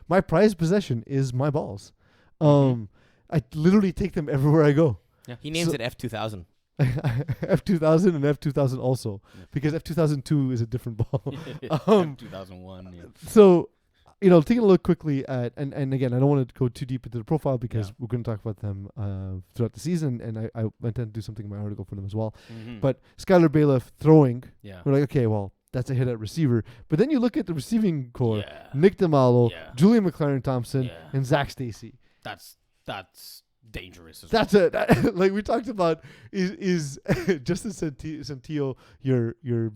my prized possession is my balls. Mhm. I literally take them everywhere I go. He names So- it F2000. F2000 and F2000 also, Yeah. because F2002 is a different ball. Um, 2001. Yeah. So, taking a look quickly at, and again, I don't want to go too deep into the profile because Yeah. we're going to talk about them throughout the season, and I intend to do something in my article for them as well. Mhm. But Skylar Bailiff throwing, yeah. we're like, okay, well, that's a hit at receiver. But then you look at the receiving core, Yeah. Nick DeMalo, Yeah. Julian McLaren-Thompson, Yeah. and Zach Stacy. That's dangerous. As That's well. it. Like we talked about, is Justin Santillo your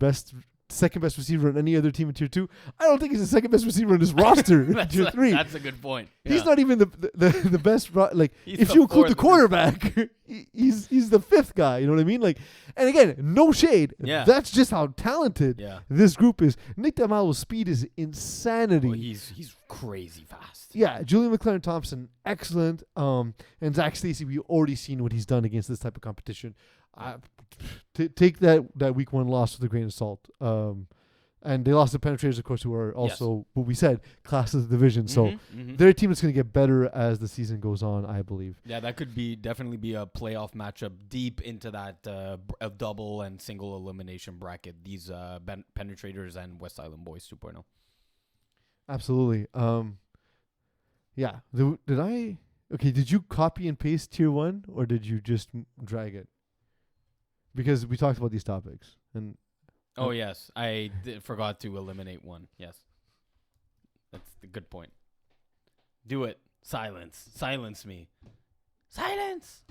second best receiver on any other team in tier 2? I don't think he's the second best receiver on this roster in That's tier 3. That's a good point. He's Yeah. not even the best. He's If the you include the fourth quarterback, he's the fifth guy. You know what I mean? Like, and again, no shade. Yeah. That's just how talented Yeah. this group is. Nick DeMalo's speed is insanity. Well, he's crazy fast. Yeah, Julian McLaren-Thompson, excellent. And Zach Stacy, we've already seen what he's done against this type of competition. Take that week 1 loss with a grain of salt. And they lost the Penetrators, of course, who are also what we said, class of the division. So Mhm, mhm. they're a team that's going to get better as the season goes on, I believe. Yeah, that could definitely be a playoff matchup deep into that a double and single elimination bracket. These Penetrators and West Island Boys 2.0. Absolutely. Yeah. Did you copy and paste tier 1 or did you just drag it? Because we talked about these topics. And Oh yes, I forgot to eliminate one. Yes, that's the good point. Do it. Silence me. Silence.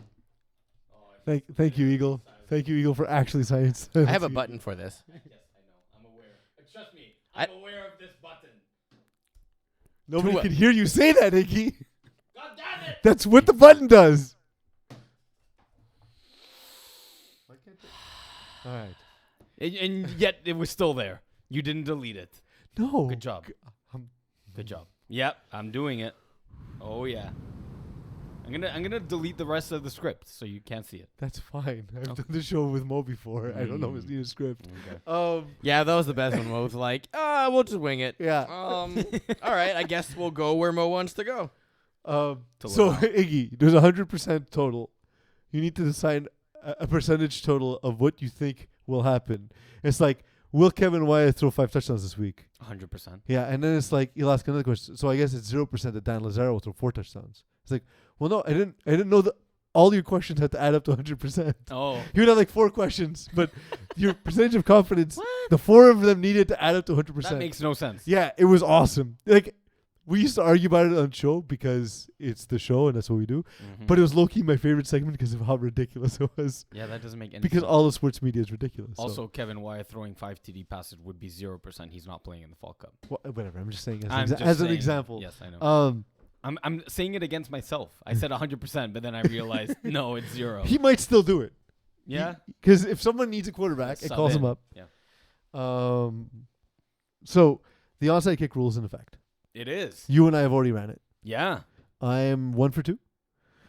thank you, Eagle. Thank you, Eagle, for actually science. I have a button for this. Yes, I know. I'm aware. Trust me. I- I'm aware of this button. Nobody To can hear you say that, Iggy. God damn it! That's what the button does. All right. And yet it was still there. You didn't delete it. No. Good job. I'm- Good job. Yep, I'm doing it. Oh yeah. I'm gonna delete the rest of the script so you can't see it. That's fine. I've Okay. done the show with Mo before. I don't always need a script. Okay. Yeah, that was the best one. Mo was like, we'll just wing it. Yeah. All right, I guess we'll go where Mo wants to go. To So live out. Iggy, there's 100% total. You need to decide a percentage total of what you think will happen. It's like, will Kevin Wyatt throw 5 touchdowns this week? 100%. Yeah, and then it's like you'll ask another question. So I guess it's 0% that Dan Lazaro will throw 4 touchdowns. It's like, well, no, I didn't know that all your questions had to add up to 100%. Oh. You would have like 4 questions, but your percentage of confidence, the 4 of them needed to add up to 100%. That makes no sense. Yeah, it was awesome. Like, we used to argue about it on show because it's the show and that's what we do. Mhm. But it was low-key my favorite segment because of how ridiculous it was. Yeah, that doesn't make any Because sense. all the sports media is ridiculous. so Also, Kevin Wyatt throwing 5 TD passes would be 0%. He's not playing in the Fall Cup. whatever. I'm just saying I'm as, just as an saying- example. Yes, I know. Um, I'm saying it against myself. I said 100%, but then I realized no, it's 0. he might still do it. Yeah. Because if someone needs a quarterback, it Sub calls in. him up. Yeah. So the onside kick rule is in effect. It is. You and I have already ran it. Yeah. I am 1 for 2.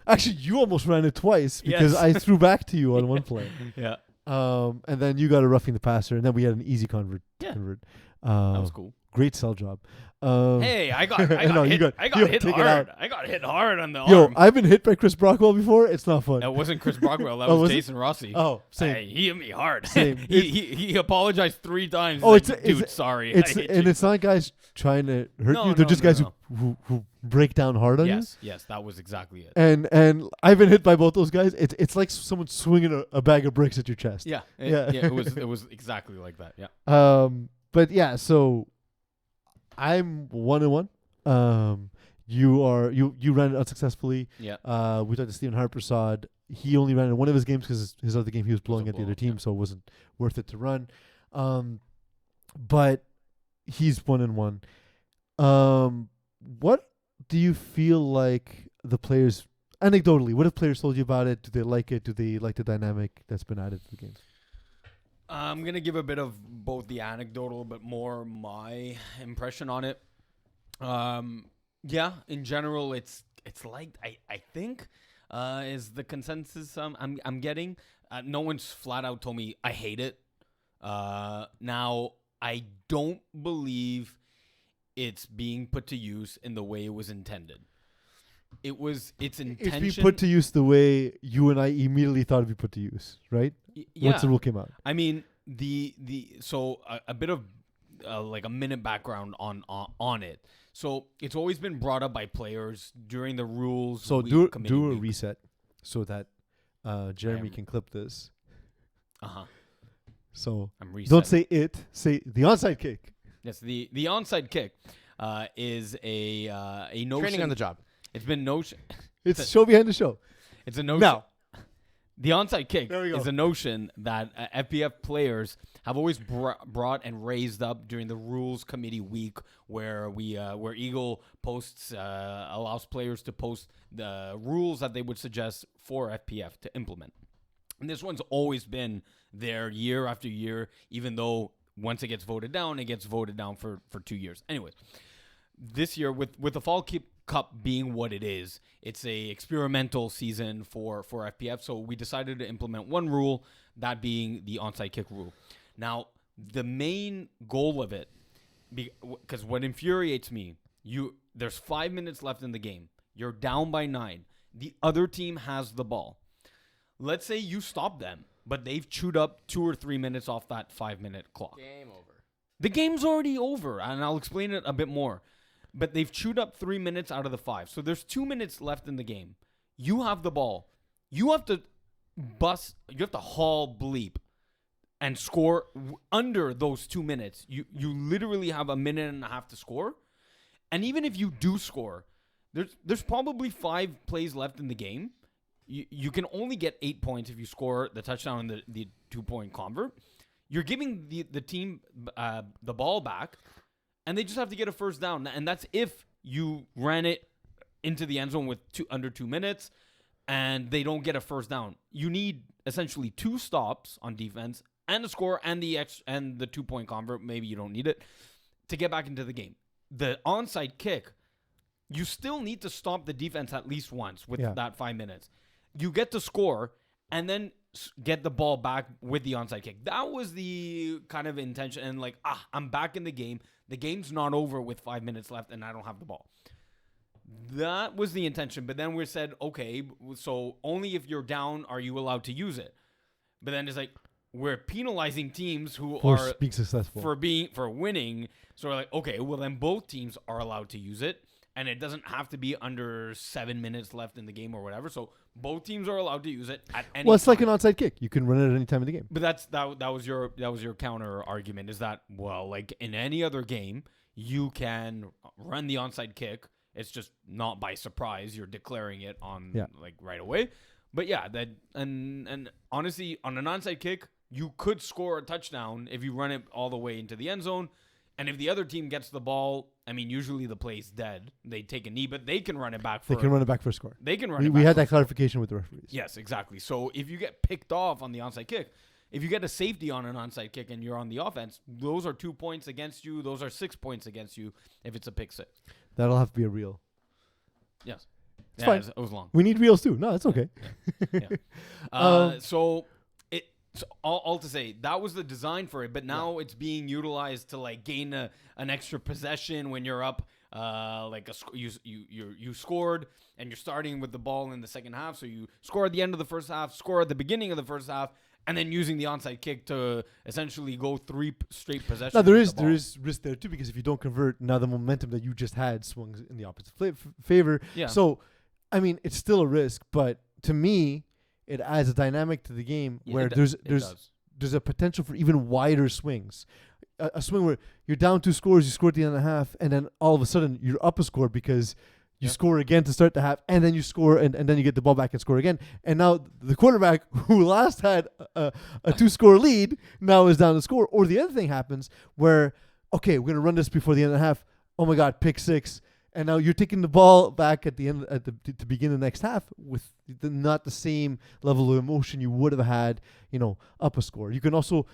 Actually, you almost ran it twice because Yes. I threw back to you on one play. Yeah. And then you got a roughing the passer, and then we had an easy convert. Yeah. convert. That was cool. Great sell job. Hey, I got No, you hit. got- I you got got hit taken hard. out. I got hit hard on the Yo, arm. I've been hit by Chris Brockwell before. It's not fun. That wasn't Chris Brockwell. That Oh, was was it? Jason Rossi. Oh, same. Hey, he hit me hard. Same. he apologized 3 times. Oh, He's it's- like, dude, it's- sorry. It's I hit and you." it's not guys trying to hurt No, you. They're no, just no, guys no. who break down hard on you. Yes, that was exactly it. And I've been hit by both those guys. It's like someone swinging a bag of bricks at your chest. Yeah, Yeah. it was exactly like that. Yeah. But yeah, so I'm 1-1. You ran it unsuccessful. Yeah. We talked to Stephen Harpersod. He only ran in one of his games because his other game he was blowing at the other blowout, team, yeah. so it wasn't worth it to run. But he's 1-1. What do you feel like the players, anecdotally, what have players told you about it? Do they like it? Do they like the dynamic that's been added to the game? I'm gonna give a bit of both the anecdotal, but more my impression on it. Yeah, in general, it's it's like I think is the consensus I'm getting. No one's flat out told me I hate it. Now I don't believe it's being put to use in the way it was intended. Its intention. It's being put to use the way you and I immediately thought it'd be put to use, right? Yeah. Once the rule came out. I mean, so a bit of like a minute background on it. So it's always been brought up by players during the rules. So week, do a week. reset so that Jeremy can clip this. So I'm resetting. don't say it. Say the onside kick. Yes, the onside kick is a notion. Training on the job. It's been notion. It's show behind the show. It's a notion. Now, the onside kick There we go. is a notion that FPF players have always brought and raised up during the rules committee week, where where Eagle posts allows players to post the rules that they would suggest for FPF to implement. And this one's always been there year after year, even though once it gets voted down for 2 years. Anyways, this year with the Fall Cup being what it is, it's a experimental season for FPF. So we decided to implement one rule, that being the onside kick rule. Now, the main goal of it, because what infuriates me, there's 5 minutes left in the game. You're down by 9. The other team has the ball. Let's say you stop them, but they've chewed up 2 or 3 minutes off that 5-minute clock. Game over. The game's already over, and I'll explain it a bit more. But they've chewed up 3 minutes out of the 5. So there's 2 minutes left in the game. You have the ball. You have to haul bleep and score under those 2 minutes. You literally have a minute and a half to score. And even if you do score, there's probably 5 plays left in the game. You can only get 8 points if you score the touchdown and the 2-point convert. You're giving the team the ball back, and they just have to get a first down. And that's if you ran it into the end zone with under 2 minutes and they don't get a first down. You need essentially 2 stops on defense and a score and the 2-point convert. Maybe you don't need it to get back into the game. The onside kick, you still need to stop the defense at least once with that 5 minutes. You get to score and then get the ball back with the onside kick. That was the kind of intention. And like, I'm back in the game. The game's not over with 5 minutes left and I don't have the ball. That was the intention. But then we said, okay, so only if you're down are you allowed to use it. But then it's like, we're penalizing teams who are being successful for winning. So we're like, okay, well then both teams are allowed to use it. And it doesn't have to be under 7 minutes left in the game or whatever. So both teams are allowed to use it at any Well, it's time. like an onside kick. You can run it at any time in the game. But that was your counter argument, is that, well, like in any other game, you can run the onside kick. It's just not by surprise. You're declaring it on like right away. But yeah, that and honestly, on an onside kick, you could score a touchdown if you run it all the way into the end zone. And if the other team gets the ball, I mean, usually the play's dead. They take a knee, but they can run it back for They can run it back for a score. They can run it back. We had for a that score. clarification with the referees. Yes, exactly. So if you get picked off on the onside kick, if you get a safety on an onside kick and you're on the offense, those are 2 points against you. Those are 6 points against you if it's a pick six. That'll have to be a reel. Yes. It's fine. It was long. We need reels too. No, that's okay. So all to say, that was the design for it, but now it's being utilized to like gain an extra possession when you're up. You scored and you're starting with the ball in the second half, so you score at the end of the first half, score at the beginning of the first half, and then using the onside kick to essentially go 3 straight possessions. Now there with the is risk there too, because if you don't convert, now the momentum that you just had swings in the opposite favor. Yeah. So, I mean, it's still a risk, but to me, it adds a dynamic to the game where there's a potential for even wider swings. A swing where you're down 2 scores, you score at the end of the half, and then all of a sudden you're up a score because you score again to start the half, and then you score, and then you get the ball back and score again. And now the quarterback who last had a 2-score lead now is down to score. Or the other thing happens where, okay, we're going to run this before the end of the half. Oh my God, pick 6. And now you're taking the ball back at the end, to begin the next half with not the same level of emotion you would have had, up a score. You can also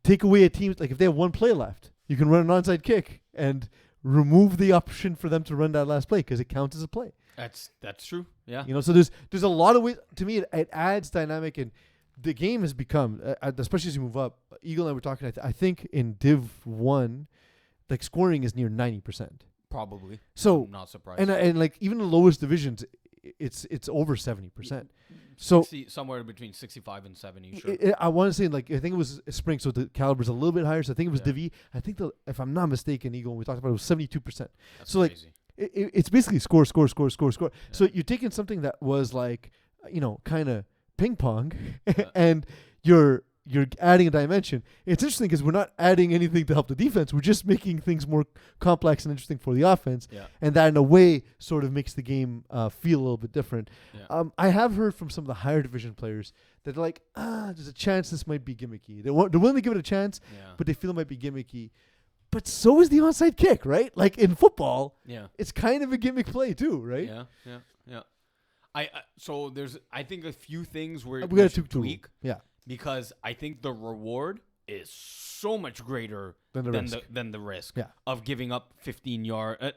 take away a team, like if they have 1 play left, you can run an onside kick and remove the option for them to run that last play because it counts as a play. That's true. Yeah. You know, so there's a lot of ways. To me, it adds dynamic, and the game has become, especially as you move up. Eagle and I were talking. I think in Div 1, like scoring is near 90%. Probably. So I'm not surprised. and like even the lowest divisions, it's over 70%. So somewhere between 65 and 70. Sure. I want to say, like, I think it was spring, so the caliber's a little bit higher. So I think it was Yeah. Div E. I think if I'm not mistaken, Eagle, when we talked about it, was 72%. That's so, like, crazy. It's basically score. So Yeah. you're taking something that was like, kind of ping pong, Yeah. and you're adding a dimension. It's interesting because we're not adding anything to help the defense. We're just making things more complex and interesting for the offense, Yeah. and that in a way sort of makes the game feel a little bit different. Yeah. I have heard from some of the higher division players that they're like, there's a chance this might be gimmicky. They're willing to give it a chance, Yeah. but they feel it might be gimmicky. But so is the onside kick, right? Like in football, Yeah. it's kind of a gimmick play too, right? Yeah. So there's I think a few things where We got to should tweak Yeah, because I think the reward is so much greater then the risk. than the risk Yeah. of giving up 15 yards.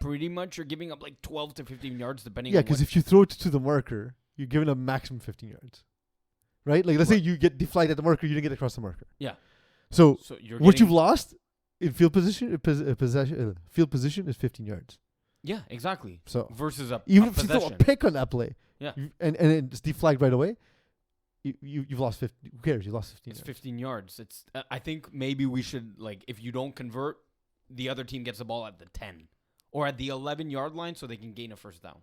Pretty much, you're giving up like 12 to 15 yards depending. Yeah, on because what, if you throw it to the marker, you're giving a maximum 15 yards, right? Like let's say you get deflated at the marker, you didn't get across the marker. Yeah. So so you're what getting, you've lost in field position, field position is 15 yards. yeah, exactly. So Versus even a if you throw a possession. pick on that play, Yeah. and it's deflagged right away, you've lost 50. Who cares? You lost 15. It's yards. 15 yards. It's. I think maybe we should like if you don't convert, the other team gets the ball at the 10 or at the 11-yard line so they can gain a first down.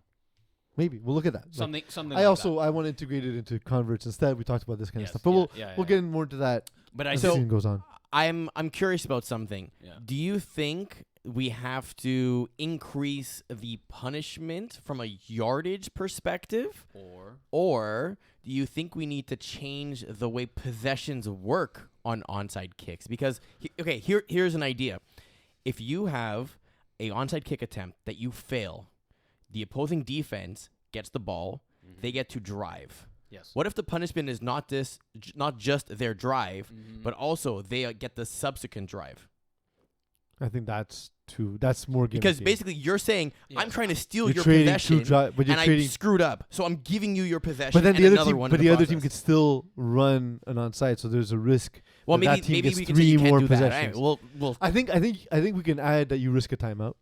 Maybe we'll look at that. Like, Something. I like that. want to integrate it into converts instead. We talked about this kind Yes, of stuff, but yeah, we'll get in more into that But I as the still. season goes on. I'm curious about something. Yeah. Do you think we have to increase the punishment from a yardage perspective? Or do you think we need to change the way possessions work on onside kicks? Because, here's an idea. If you have a onside kick attempt that you fail, the opposing defense gets the ball, they get to drive. Yes. What if the punishment is not just their drive, Mhm. but also they get the subsequent drive? I think that's more Because gimmicky. basically you're saying, Yeah. I'm trying to steal you're your trading possession, but you're and I trading. screwed up. So I'm giving you your possession But then and the other another team, one but in the other team process. could still run an onside, so there's a risk. Well, that maybe team maybe gets we can say three you can't more do that. possessions. Right, we'll I think we can add that you risk a timeout,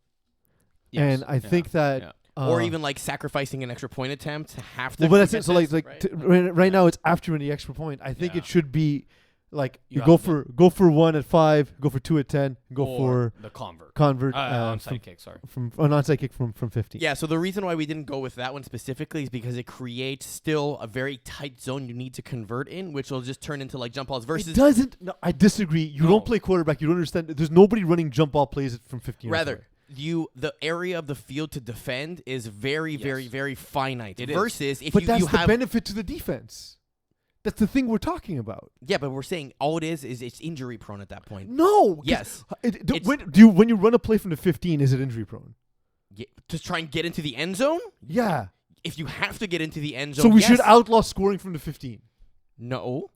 Yes. and I think that. Yeah. or even like sacrificing an extra point attempt to have to. Well, but that's it. commit So like this, right now it's after the extra point. I think Yeah. it should be like You you go have for 1 at 5, go for 2 at 10, go Or for the convert. from Onside kick. Sorry. an onside kick from 15. Yeah, so the reason why we didn't go with that one specifically is because it creates still a very tight zone you need to convert in, which will just turn into like jump balls It versus doesn't. No, I disagree. You No. don't play quarterback. You don't understand. There's nobody running jump ball plays from 15. yards rather away. the area of the field to defend is very, very, Yes. very finite. It is. Versus if But you, that's you the have benefit to the defense. That's the thing we're talking about. yeah, but we're saying all it is it's injury prone at that point. No. 'cause Yes, It's- when you run a play from the 15, is it injury prone? to try and get into the end zone. Yeah. If you have to get into the end zone, So we yes. should outlaw scoring from the 15. No,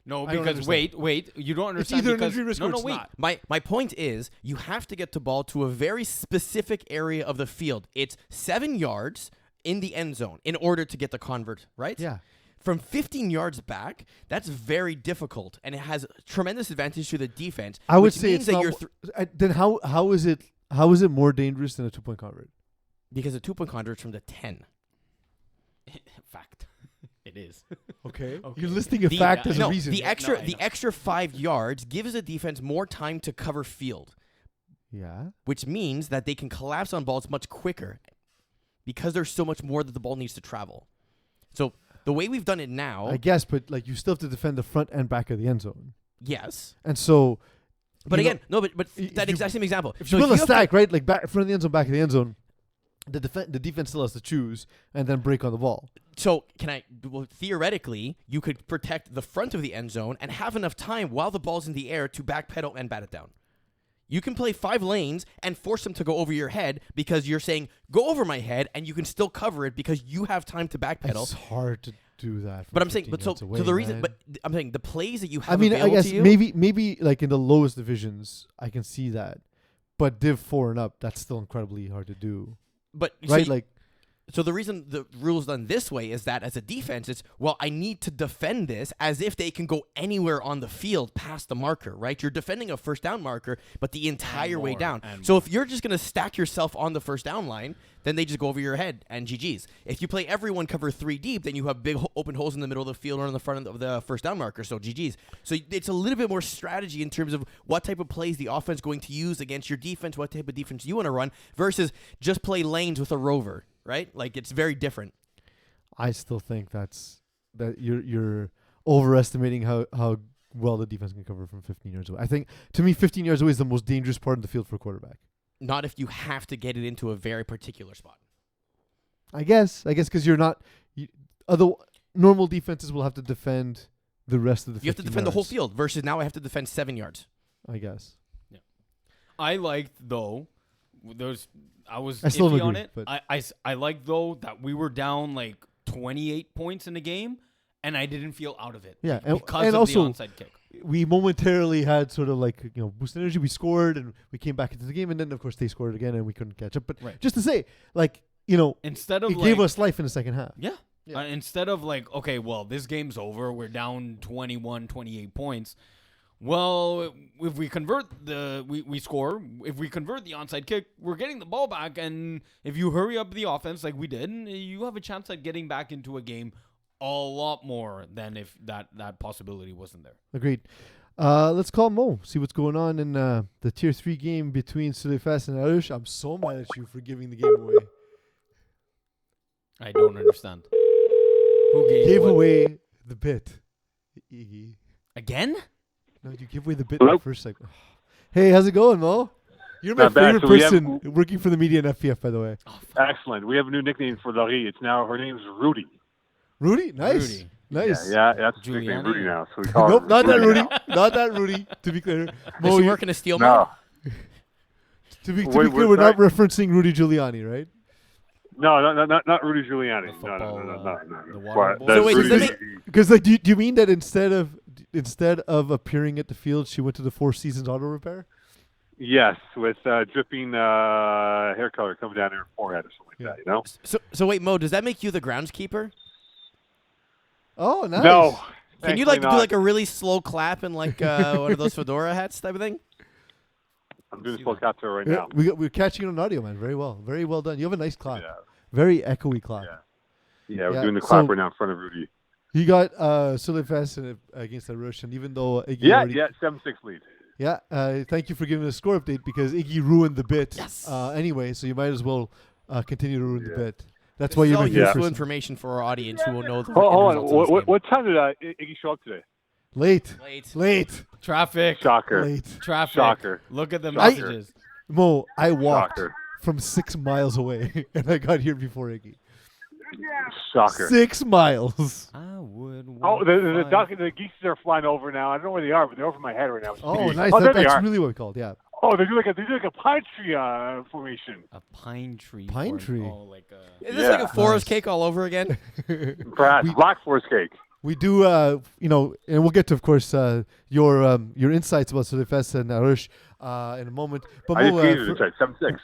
No, I don't because wait, you don't It's understand. either an because, injury risk no, or no, it's wait. not. my point is you have to get the ball to a very specific area of the field. It's 7 yards in the end zone in order to get the convert, right? Yeah. From 15 yards back, that's very difficult, and it has tremendous advantage to the defense. I would which say means it's that not. you're Then how is it more dangerous than a 2-point convert? because the 2-point converts from the 10. Fact. It is. Okay. Okay. You're listing a The- fact as no, a reason. the No, extra I the know. extra 5 yards gives the defense more time to cover field, Yeah. which means that they can collapse on balls much quicker because there's so much more that the ball needs to travel. So the way we've done it now, I guess, but like you still have to defend the front and back of the end zone, yes. and so. But you know, again, no, but if that you- exact same example. if So you build a have to- stack, right, like back front of the end zone, back of the end zone, the defense still has to choose and then break on the ball. So well, theoretically, you could protect the front of the end zone and have enough time while the ball's in the air to backpedal and bat it down. You can play 5 lanes and force them to go over your head because you're saying, go over my head, and you can still cover it because you have time to backpedal. It's hard to do that. But from I'm saying, 15 but so yards away, the reason, man. but I'm saying the plays that you have I mean, I available guess to you, maybe like in the lowest divisions, I can see that, but Div 4 and up, that's still incredibly hard to do, but so right? you- Like So the reason the rule's done this way is that as a defense, it's, well, I need to defend this as if they can go anywhere on the field past the marker, right? You're defending a first down marker, but the entire way down. So if you're just going to stack yourself on the first down line, then they just go over your head and GG's. If you play everyone cover 3 deep, then you have big open holes in the middle of the field or in the front of the first down marker, so GG's. So it's a little bit more strategy in terms of what type of plays the offense is going to use against your defense, what type of defense you want to run, versus just play lanes with a rover. Right? Like, it's very different. I still think that you're overestimating how well the defense can cover from 15 yards away. I think, to me, 15 yards away is the most dangerous part of the field for a quarterback. Not if you have to get it into a very particular spot. I guess because you're not. Other normal defenses will have to defend the rest of the. You have to defend the whole field versus now I have to defend 7 yards. I guess. Yeah, I liked though. I was I still iffy agree, on it. but I like though that we were down like 28 points in the game, and I didn't feel out of it. Yeah, because and of also, the onside kick. We momentarily had sort of like boost energy. We scored and we came back into the game, and then of course they scored again and we couldn't catch up. But just to say, like instead of it gave us life in the second half. Yeah. Instead of like, okay, well, this game's over. We're down 21, 28 points. Well, if we convert we score. If we convert the onside kick, we're getting the ball back. And if you hurry up the offense like we did, you have a chance at getting back into a game a lot more than if that possibility wasn't there. Agreed. Let's call Mo, see what's going on in the Tier 3 game between Sulefas and Arush. I'm so mad at you for giving the game away. I don't understand. Who gave away the bit? Iggy. Again? No, you give away the bit in the first segment. Hey, how's it going, Mo? You're my favorite person working for the media in FPF, by the way. Excellent. We have a new nickname for Laurie. Her name's Rudy. Rudy? Nice. Rudy. Nice. Yeah, that's the nickname, Rudy now. So we call nope, not that Rudy. Not that Rudy, to be clear. Mo, you working a steel mode? To be clear, we're not referencing Rudy Giuliani, right? No, not Rudy Giuliani. No. So wait, because like, do you mean that instead of appearing at the field, she went to the Four Seasons Auto Repair? Yes, with dripping hair color coming down her forehead or something like that. So wait, Mo, does that make you the groundskeeper? Oh, nice. No. Can you do like a really slow clap and like one of those fedora hats type of thing? I'm doing slow clap to her right now. We're catching it on audio, man. Very well done. You have a nice clap. Yeah. Very echoey clap. Yeah, we're doing the clap right now in front of Rudy. He got Sulefas against Arush, and even though Iggy 7-6 lead. Yeah, thank you for giving us a score update because Iggy ruined the bit anyway, so you might as well continue to ruin the bit. That's why you're all useful information for our audience who will know the Hold on. What time did Iggy show up today? Late. Traffic. Shocker. Late. Traffic. Shocker. Look at the messages. Mo, I walked from 6 miles away, and I got here before Iggy. Shocker. 6 miles. I would. The geese are flying over now. I don't know where they are, but they're over my head right now. Oh, nice. That's really what we called. Yeah. Oh, they do like a pine tree formation. A pine tree. Pine tree. Oh, like a. Is this like a forest cake all over again? Perhaps black forest cake. We do, and we'll get to, of course, your insights about Sulefas and Arush in a moment. But I Mo, didn't 7-6.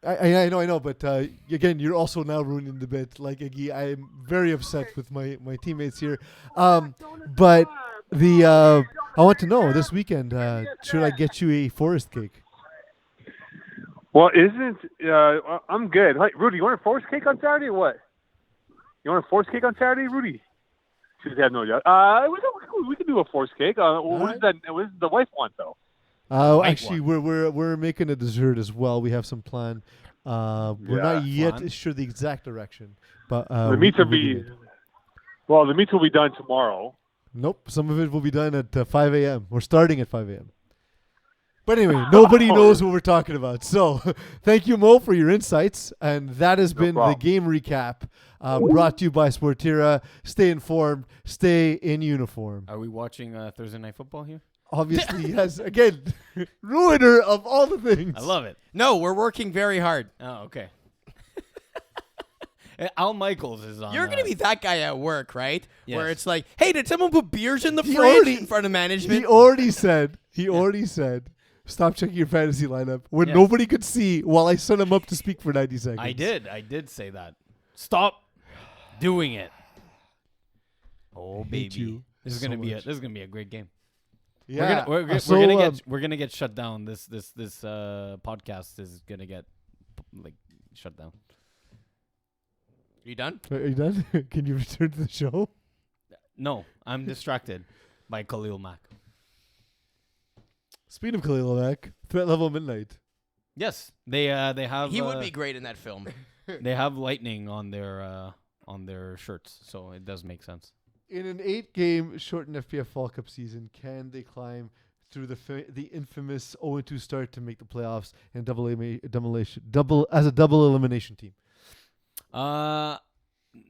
I know, but again, you're also now ruining the bit. Like Iggy, I am very upset with my teammates here. But I want to know this weekend, should I get you a forest cake? Well, I'm good. Hey, Rudy, you want a forest cake on Saturday or what? You want a forest cake on Saturday, Rudy? She had no idea. We can do a forest cake. What does the wife want though? Actually, we're making a dessert as well. We have some plan. We're not yet sure the exact direction, but the meats will be. Well, the meats will be done tomorrow. Nope, some of it will be done at 5 a.m. We're starting at 5 a.m. But anyway, nobody knows what we're talking about. So, thank you, Mo, for your insights, and that has been the game recap brought to you by Sportira. Stay informed, stay in uniform. Are we watching Thursday Night Football here? Obviously, yes. Again, ruiner of all the things. I love it. No, we're working very hard. Oh, okay. Al Michaels is on. You're going to be that guy at work, right? Yes. Where it's like, hey, did someone put beers in the fridge in front of management? He already said, stop checking your fantasy lineup when nobody could see while I set him up to speak for 90 seconds. I did say that. Stop doing it. Oh hate baby, you this is so gonna be much. a great game. Yeah. We're gonna get shut down. This podcast is gonna get like shut down. You done? Are you done? Can you return to the show? No, I'm distracted by Khalil Mack. Speaking of Khalil Mack, threat level midnight. Yes, they have. He would be great in that film. They have lightning on their shirts, so it does make sense. In an 8-game shortened FPF Fall Cup season, can they climb through the infamous 0-2 start to make the playoffs and double elimination team?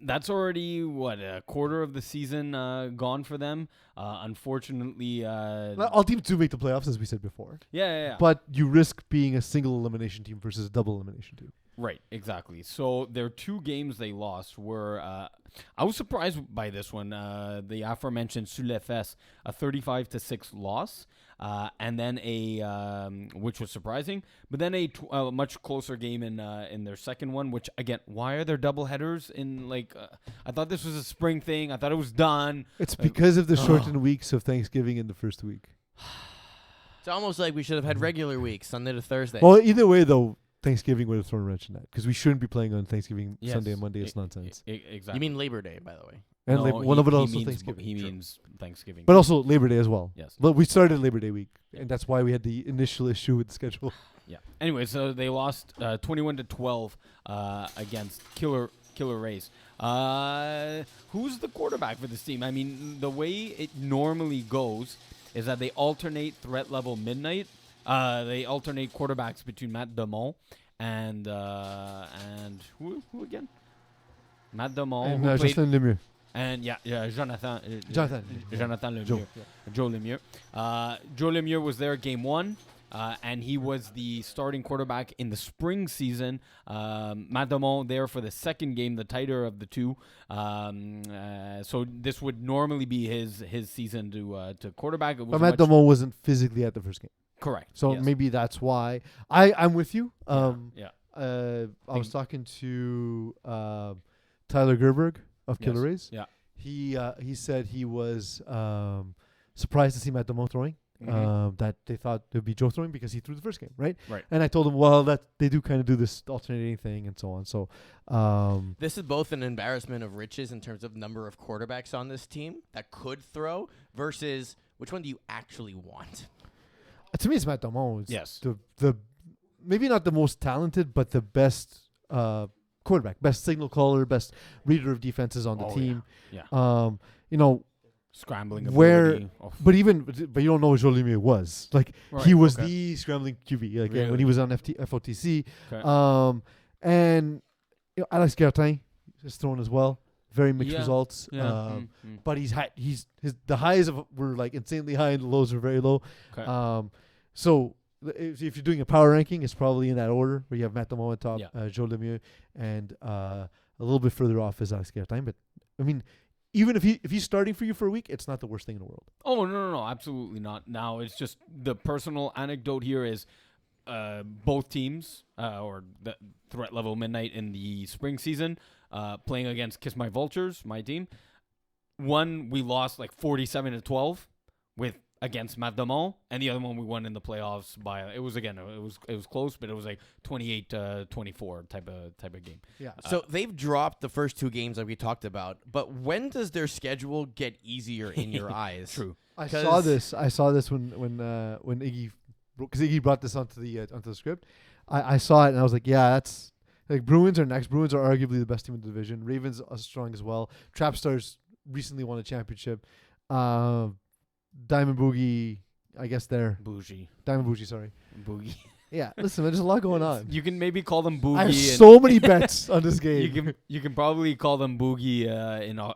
That's already a quarter of the season gone for them. Unfortunately, All teams do make the playoffs, as we said before. yeah. But you risk being a single elimination team versus a double elimination team. Right, exactly. So their 2 games they lost were. I was surprised by this one. The aforementioned Sulefes, a 35-6 loss, and then which was surprising, but then a much closer game in their second one. Which again, why are there double headers in I thought this was a spring thing. I thought it was done. It's because of the shortened weeks of Thanksgiving in the first week. It's almost like we should have had regular weeks, Sunday to Thursday. Well, either way, though, Thanksgiving would have thrown a wrench in that because we shouldn't be playing on Thanksgiving, Yes. Sunday, and Monday. It's nonsense. Exactly. You mean Labor Day, by the way? And No, one of it he also means, Thanksgiving. He True. means Thanksgiving. But also Labor Day as well. Yes. But we started Labor Day week, and that's why we had the initial issue with the schedule. Yeah. Anyway, so they lost 21-12 against Killer Rays. Who's the quarterback for this team? I mean, the way it normally goes is that they alternate threat level midnight. They alternate quarterbacks between Matt Damon and who again? Matt Damon And who played, Justin Lemieux. and Jonathan Lemieux. Joe. Joe Lemieux. Joe Lemieux was there game 1. And he was the starting quarterback in the spring season. Matt Damon there for the second game, the tighter of the two. So this would normally be his season to quarterback. It was But Matt Damon wasn't physically at the first game. correct. So yes. maybe that's why. I'm with you. Yeah. I was talking to Tyler Gerberg of Killer Rays. Yeah. He said he was surprised to see Matt Damon throwing. Mhm. That they thought it would be Joe throwing because he threw the first game, right? Right. And I told him, well, that they do kind of do this alternating thing and so on. So, This is both an embarrassment of riches in terms of number of quarterbacks on this team that could throw versus which one do you actually want? to me, it's Matt Damon. It's Yes. the maybe not the most talented, but the best quarterback, best signal caller, best reader of defenses on the Oh, team. Yeah. You know, Scrambling where- ability. Oh. but you don't know what Joe Lemieux was. Like Right, he was okay. the scrambling QB. Like when Really? he was on FOTC. Okay. And Alex Gertin is thrown as well. Very mixed Yeah. results. Yeah. But the highs were like insanely high and the lows were very low. Okay. So if you're doing a power ranking, it's probably in that order where you have Matt Damon at top, Yeah. Joe Lemieux, and a little bit further off is Alex Gertin. But I mean, even if he's starting for you for a week, it's not the worst thing in the world. Oh no, absolutely not. Now it's just the personal anecdote here is both teams or the threat level midnight in the spring season playing against Kiss My Vultures, my team. One we lost like 47-12 against Matt Damon, and the other one we won in the playoffs by it was close, but it was like 28-24 type of game. Yeah. So they've dropped the first 2 games that we talked about, but when does their schedule get easier in your eyes? True. I 'Cause- saw this when Iggy, because Iggy brought this onto the script. I saw it and I was like, yeah, that's like Bruins are next. Bruins are arguably the best team in the division. Ravens are strong as well. Trapstars recently won a championship. Diamond Boogie, I guess they're Bougie. Diamond Bougie. Sorry. Boogie. Yeah, listen, there's a lot going on. You can maybe call them Boogie. I have and so many bets on this game. you can probably call them Boogie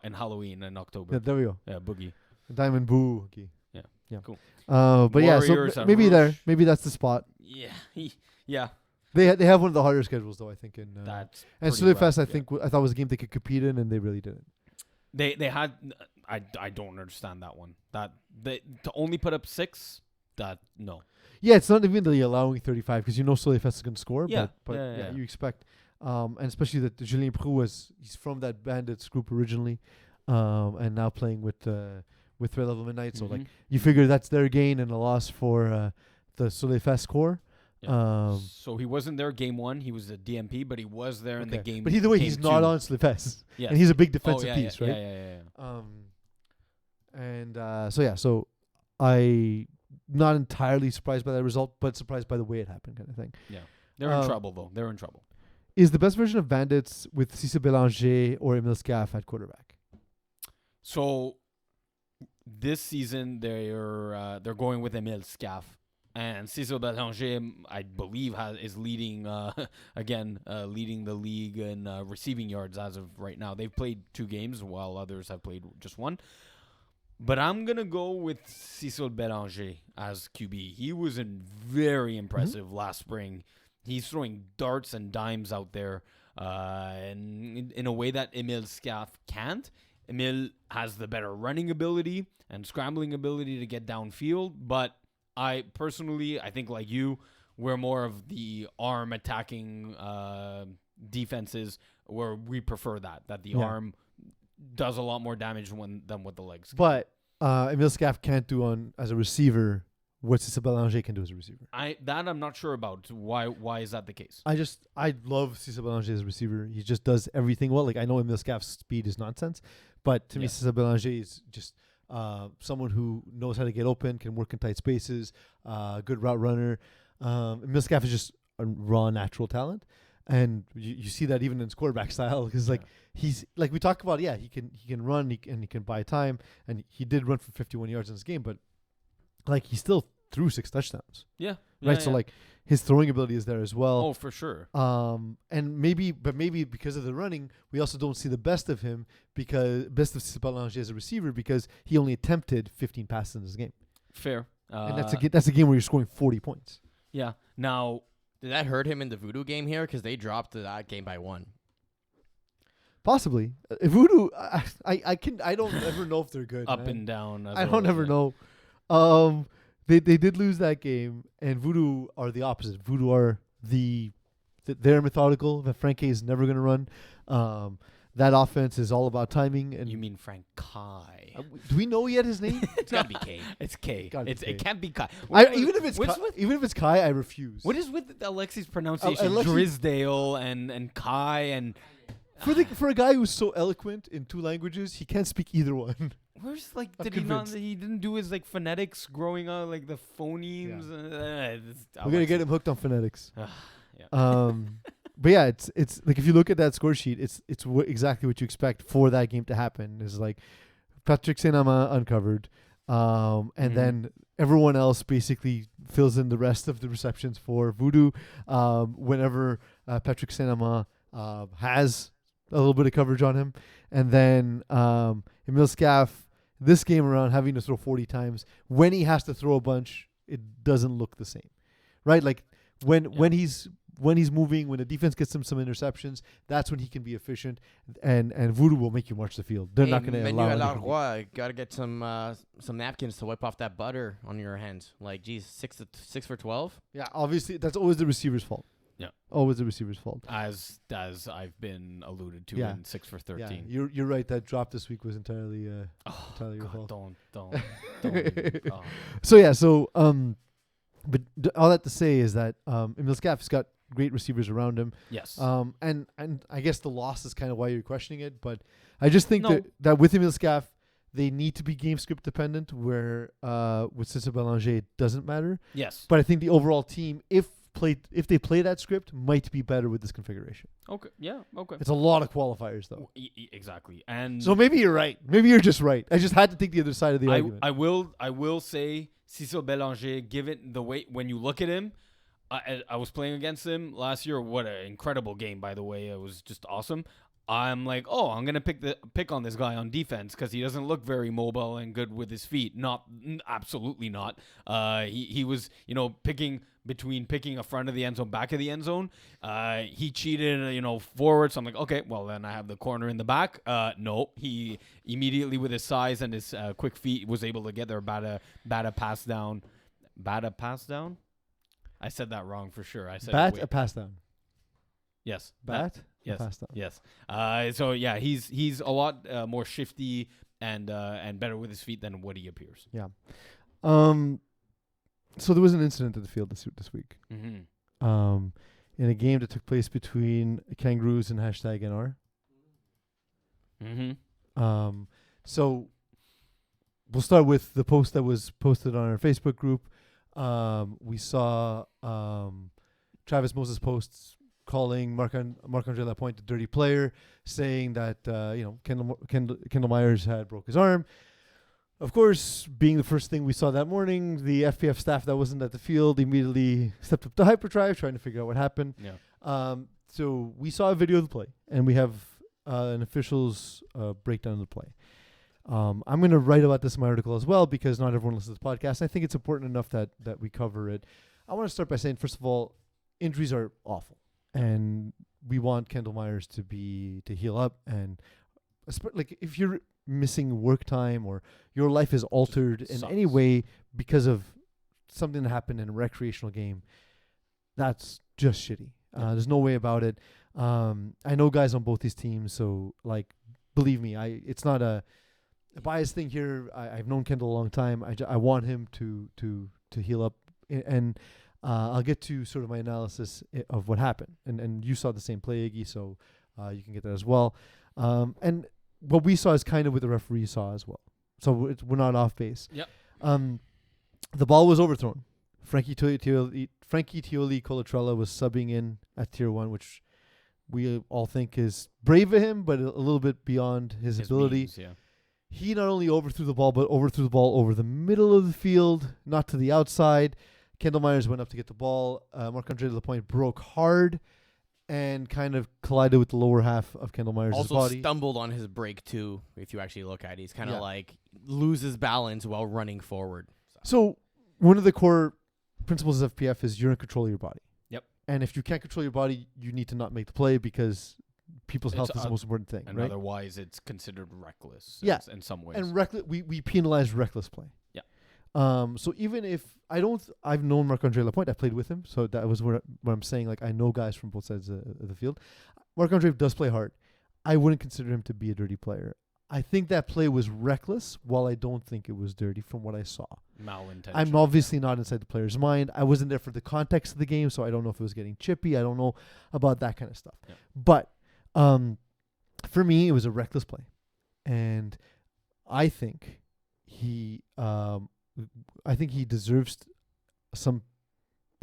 in Halloween in October. Yeah, there we go. Yeah, Boogie. Diamond Boogie. Yeah, cool. But yeah, so Warriors are maybe Rouge. maybe that's the spot. Yeah, yeah. They have one of the harder schedules though, I think. In That's and pretty Slugfest, rough, I think I thought was a game they could compete in, and they really didn't. they had. I don't understand that one. That they to only put up 6. That no. Yeah, it's not even really allowing 35 because you know Slugfest is going to score. Yeah, but yeah. you expect. And especially that Julien Prou he's from that Bandits group originally, and now playing with Red Level Midnight. So like you figure that's their gain and a loss for the Soleil Fest core. Yeah. So he wasn't there game 1. He was a DMP, but he was there in the game. But either way, game he's 2. not on Soleil Fest. Yes. And he's a big defensive piece, right? Yeah. So I not entirely surprised by that result, but surprised by the way it happened, kind of thing. Yeah. They're in trouble, though. They're in trouble. Is the best version of Bandits with Cissé Bélanger or Emile Scaff at quarterback? So this season they're going with Emile Scaff, and Cissé Bélanger, I believe, is leading leading the league in receiving yards as of right now. They've played 2 games while others have played just 1. But I'm going to go with Cissé Bélanger as QB. He was very impressive last spring. He's throwing darts and dimes out there and in a way that Emile Scaff can't. Emile has the better running ability and scrambling ability to get downfield. But I think like you, we're more of the arm attacking defenses where we prefer that the arm does a lot more damage than what the legs can. But Emile Scaff can't do as a receiver what Cissé Bélanger can do as a receiver. I'm not sure about. Why is that the case? I love Cissé Bélanger as a receiver. He just does everything well. Like I know Emile Scaff's speed is nonsense, but to me Cissé Bélanger is just someone who knows how to get open, can work in tight spaces, good route runner. Emile Scaff is just a raw natural talent. And you see that even in his quarterback style, because he's like we talk about, he can run and he can buy time, and he did run for 51 yards in this game, but like he still threw 6 touchdowns. Yeah. Right. So like his throwing ability is there as well. Oh, for sure. And maybe because of the running, we also don't see the best of him best of Cissé Bélanger as a receiver because he only attempted 15 passes in this game. Fair. And that's a game where you're scoring 40 points. Yeah. Now, did that hurt him in the Voodoo game here? Because they dropped that game by 1. Possibly. Voodoo, I don't ever know if they're good. Up and down. I don't ever know. They did lose that game, and Voodoo are the opposite. Voodoo are they're methodical. That Franke is never going to run. That offense is all about timing. And you mean Frank Kai? Do we know yet his name? It's gotta be K. It's K. K. It can't be Kai. Even if it's Kai, I refuse. What is with Alexi's pronunciation? Drisdale and Kai and for a guy who's so eloquent in 2 languages, he can't speak either one. Where's he didn't do his like phonetics growing up, like the phonemes. We're gonna get him hooked on phonetics. Yeah. But yeah, it's like if you look at that score sheet, it's exactly what you expect for that game to happen. Is like Patrick Saint-Amand uncovered, and then everyone else basically fills in the rest of the receptions for Voodoo. Whenever Patrick Saint-Amand has a little bit of coverage on him, and then Emile Scaff this game around having to throw 40 times. When he has to throw a bunch, it doesn't look the same, right? Like when he's moving, when the defense gets him some interceptions, that's when he can be efficient, and Voodoo will make you march the field. They're not going to allow anything. Got to get some napkins to wipe off that butter on your hands. Like, geez, 6 for 12? Yeah, obviously, that's always the receiver's fault. Yeah. Always the receiver's fault. As I've been alluded to in 6 for 13. Yeah, you're right. That drop this week was entirely your fault. Don't. But all that to say is that Emile Scaff's got great receivers around him. Yes. And I guess the loss is kind of why you're questioning it. But I just think that with Emile Scaff, they need to be game script dependent, where with Cissé Bélanger, it doesn't matter. Yes. But I think the overall team, if they play that script, might be better with this configuration. Okay. Yeah. Okay. It's a lot of qualifiers, though. Exactly. And so maybe you're right. Maybe you're just right. I just had to take the other side of the argument. I will say Cissé Bélanger, given the way when you look at him, I was playing against him last year. What an incredible game, by the way. It was just awesome. I'm like, I'm gonna pick on this guy on defense because he doesn't look very mobile and good with his feet. Absolutely not. He was, picking a front of the end zone, back of the end zone. He cheated, forward. So I'm like, okay, well then I have the corner in the back. No, he immediately with his size and his quick feet was able to get there, bat a pass down. I said that wrong for sure. I said a pass down. Yes. bat. Yes. Passed on. Yes. So yeah, he's a lot more shifty and better with his feet than what he appears. Yeah. So there was an incident at the field this week. Mm-hmm. In a game that took place between Kangaroos and #NR. Mm-hmm. So we'll start with the post that was posted on our Facebook group. We saw Travis Moses posts calling Marc-Andre Lapointe a dirty player, saying that Kendall Myers had broke his arm. Of course, being the first thing we saw that morning, the FPF staff that wasn't at the field immediately stepped up to Hyperdrive, trying to figure out what happened. Yeah. So we saw a video of the play, and we have an official's breakdown of the play. I'm going to write about this in my article as well because not everyone listens to the podcast. I think it's important enough that we cover it. I want to start by saying, first of all, injuries are awful, and we want Kendall Myers to heal up. And like if you're missing work time or your life is altered in any way because of something that happened in a recreational game, that's just shitty. There's no way about it. I know guys on both these teams, so like, believe me, it's not a bias thing here. I've known Kendall a long time. I want him to heal up, and I'll get to sort of my analysis of what happened. And you saw the same play, Iggy, so you can get that as well. And what we saw is kind of what the referee saw as well. So we're not off base. Yep. The ball was overthrown. Frankie Tioli Colatrella was subbing in at tier 1, which we all think is brave of him, but a little bit beyond his ability. Means, yeah. He not only overthrew the ball, but overthrew the ball over the middle of the field, not to the outside. Kendall Myers went up to get the ball. Marc-Andre Lapointe broke hard and kind of collided with the lower half of Kendall Myers' also body. Stumbled on his break too. If you actually look at it, he's kind of Yeah. like loses balance while running forward. So one of the core principles of FPF is you're in control of your body. Yep. And if you can't control your body, you need to not make the play because people's It's health is the most important thing, And right? otherwise, it's considered reckless. Yeah. In some ways. And we penalize reckless play. Yeah. So even if I've known Marc-Andre Lapointe, I played with him, so that was where I'm saying, like, I know guys from both sides of the field. Marc-Andre does play hard. I wouldn't consider him to be a dirty player. I think that play was reckless, while I don't think it was dirty from what I saw. Malintentional. I'm obviously not inside the player's mind. I wasn't there for the context of the game, so I don't know if it was getting chippy. I don't know about that kind of stuff. Yeah. But for me, it was a reckless play, and I think he deserves some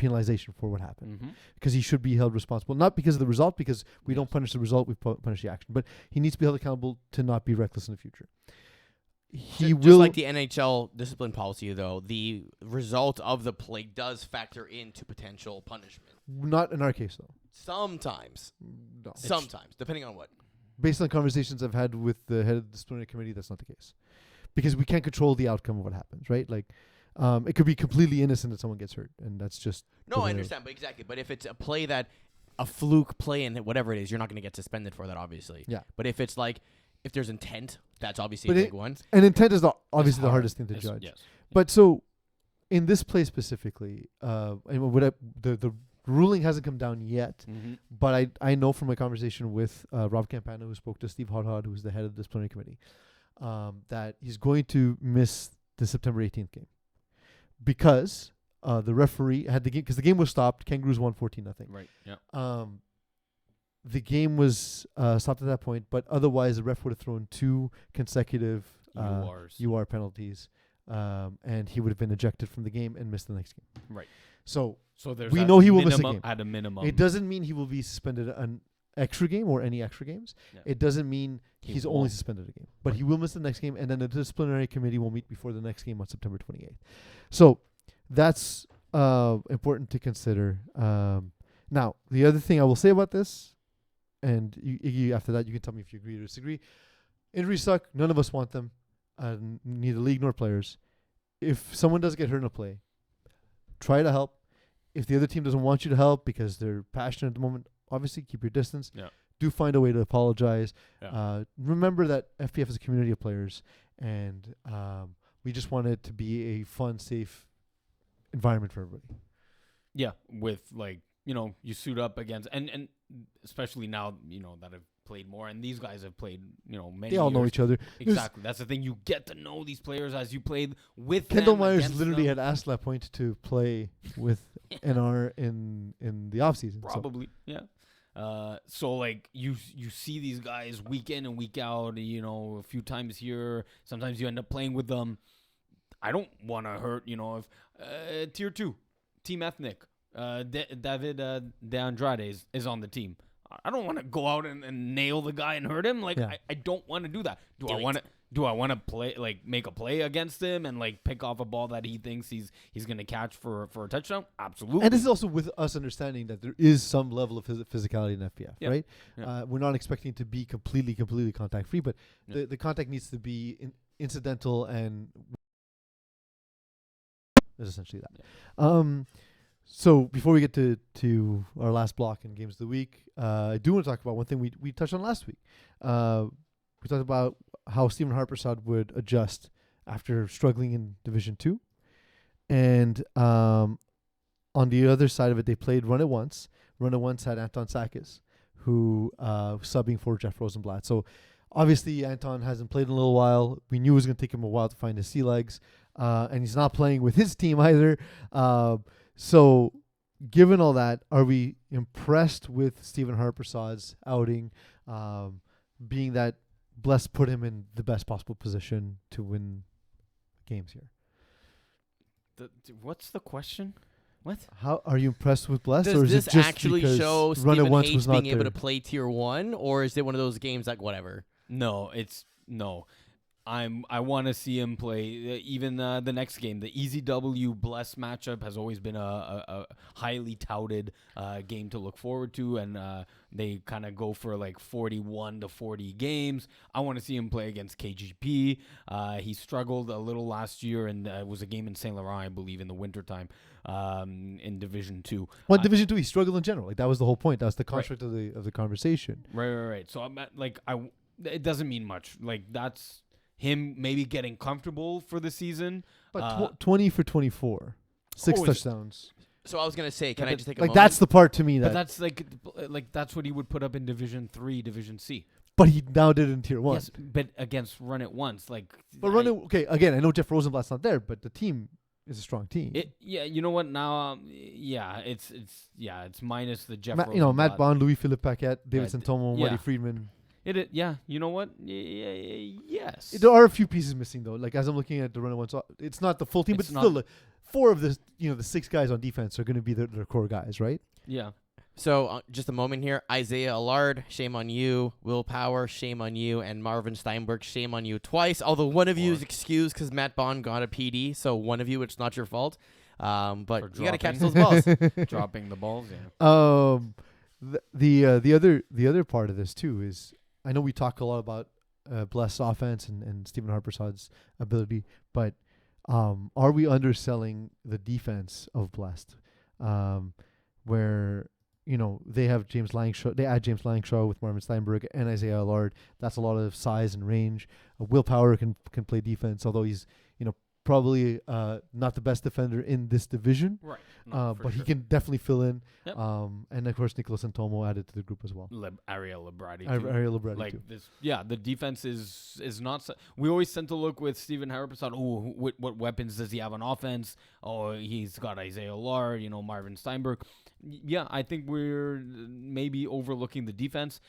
penalization for what happened, Mm-hmm. because he should be held responsible, not because of the result, because we don't punish the result, we punish the action, but he needs to be held accountable to not be reckless in the future. He Just will, like the NHL discipline policy, though, the result of the play does factor into potential punishment. not in our case though. Sometimes, No. depending on what. Based on conversations I've had with the head of the disciplinary committee, that's not the case, because we can't control the outcome of what happens, right? Like, it could be completely innocent that someone gets hurt, and that's just No, the I way- understand, but exactly. But if it's a play a fluke play and whatever it is, you're not going to get suspended for that, obviously. Yeah. But if it's like, if there's intent, that's obviously But a it- big one. And intent is obviously the hard. hardest thing to judge. Yes. But so, in this play specifically, the ruling hasn't come down yet. Mm-hmm. But I know from my conversation with Rob Campana, who spoke to Steve Hodhod, who's the head of the disciplinary committee, that he's going to miss the September 18th game because the referee had the game, because the game was stopped. Kangaroos won 14-0. Right. Yeah. The game was stopped at that point, but otherwise the ref would have thrown 2 consecutive URs. UR penalties, and he would have been ejected from the game and missed the next game. Right. So So there's we at know he will miss a minimum- game. At a minimum. it doesn't mean he will be suspended an extra game or any extra games. Yeah. It doesn't mean He he's only won't. suspended a game, but he will miss the next game, and then the disciplinary committee will meet before the next game on September 28th. So that's important to consider. Now, the other thing I will say about this, and you after that you can tell me if you agree or disagree. Injuries suck. None of us want them. Neither league nor players. If someone does get hurt in a play, try to help. If the other team doesn't want you to help because they're passionate at the moment, obviously keep your distance. Yeah. Do find a way to apologize. Yeah. Remember that FPF is a community of players, and we just want it to be a fun, safe environment for everybody. Yeah, with like you suit up against, and especially now, that I've played more, and these guys have played, many They all know years. each other. Exactly. That's the thing. You get to know these players as you played with Kendall them. Myers against literally them. had asked that point to play with NR in the off season. Probably, yeah. So like you see these guys week in and week out, a few times here. Sometimes you end up playing with them. I don't want to hurt, if tier 2, Team Ethnic, David De Andrade is on the team. I don't want to go out and nail the guy and hurt him. Like I don't want to do that. Do I want to play, like, make a play against him and like pick off a ball that he thinks he's gonna catch for a touchdown? Absolutely. And this is also with us understanding that there is some level of physicality in FPF, right? Yeah. We're not expecting to be completely contact free, but the contact needs to be incidental, and that's essentially that. Yeah. So before we get to our last block in games of the week, I do want to talk about one thing we touched on last week. We talked about how Stephen Harpersad would adjust after struggling in Division 2. And on the other side of it, they played Run It Once. Run It Once had Anton Sakis, who subbing for Jeff Rosenblatt. So obviously Anton hasn't played in a little while. We knew it was going to take him a while to find his sea legs. And he's not playing with his team either. So given all that, are we impressed with Stephen Harpersad's outing, being that Bless put him in the best possible position to win games here? What's the question? What? How are you impressed with Bless? Does or is this it just actually because show Run It Stephen Once H was not being able there? to play tier 1, or is it one of those games like whatever? No, no. I want to see him play even the next game. The Easy W Bless matchup has always been a highly touted game to look forward to, and they kind of go for like 41 to 40 games. I want to see him play against KGP. He struggled a little last year, and it was a game in Saint Laurent, I believe, in the wintertime in Division 2. Well, Division 2, he struggled in general. Like, that was the whole point. That was the construct of the conversation. Right. So I'm at, like, it doesn't mean much. Like, that's him maybe getting comfortable for the season. But 20 for 24. 6 touchdowns. So I was going to say, can I just take a Like, moment? that's the part to me that... But that's like that's what he would put up in Division 3, Division C. But he now did it in Tier 1. Yes, but against Run It Once. Like, But Run It... Okay, again, I know Jeff Rosenblatt's not there, but the team is a strong team. You know what? Now, it's minus the Jeff Matt Rosenblatt. Bond, Louis-Philippe Paquette, David Santomo, yeah. Marty Friedman. You know what? Yes. There are a few pieces missing, though. Like, as I'm looking at the Run It Once, it's not the full team, It's but not. still, 4 of the 6 guys on defense are going to be their core guys, right? Yeah. So just a moment here. Isaiah Allard, shame on you. Will Power, shame on you. And Marvin Steinberg, shame on you twice. Although one of you is excused because Matt Bond got a PD. So one of you, it's not your fault. But you got to catch those balls. Dropping the balls, yeah. The other part of this, too, is I know we talk a lot about Bless's offense and Stephen Harpersad's ability, but are we underselling the defense of Blessed? Where they have James Langshaw, they add James Langshaw with Marvin Steinberg and Isaiah Allard. That's a lot of size and range. Will Power can play defense, although he's probably not the best defender in this division. Right. But he can definitely fill in. Yep. And of course, Nicholas Santomo added to the group as well. Ariel Librati. Ariel Librati Like too. this, the defense is not. We always tend to look with Stephen Harpersad. Oh, what weapons does he have on offense? Oh, he's got Isaiah Allard, Marvin Steinberg. Yeah, I think we're maybe overlooking the defense.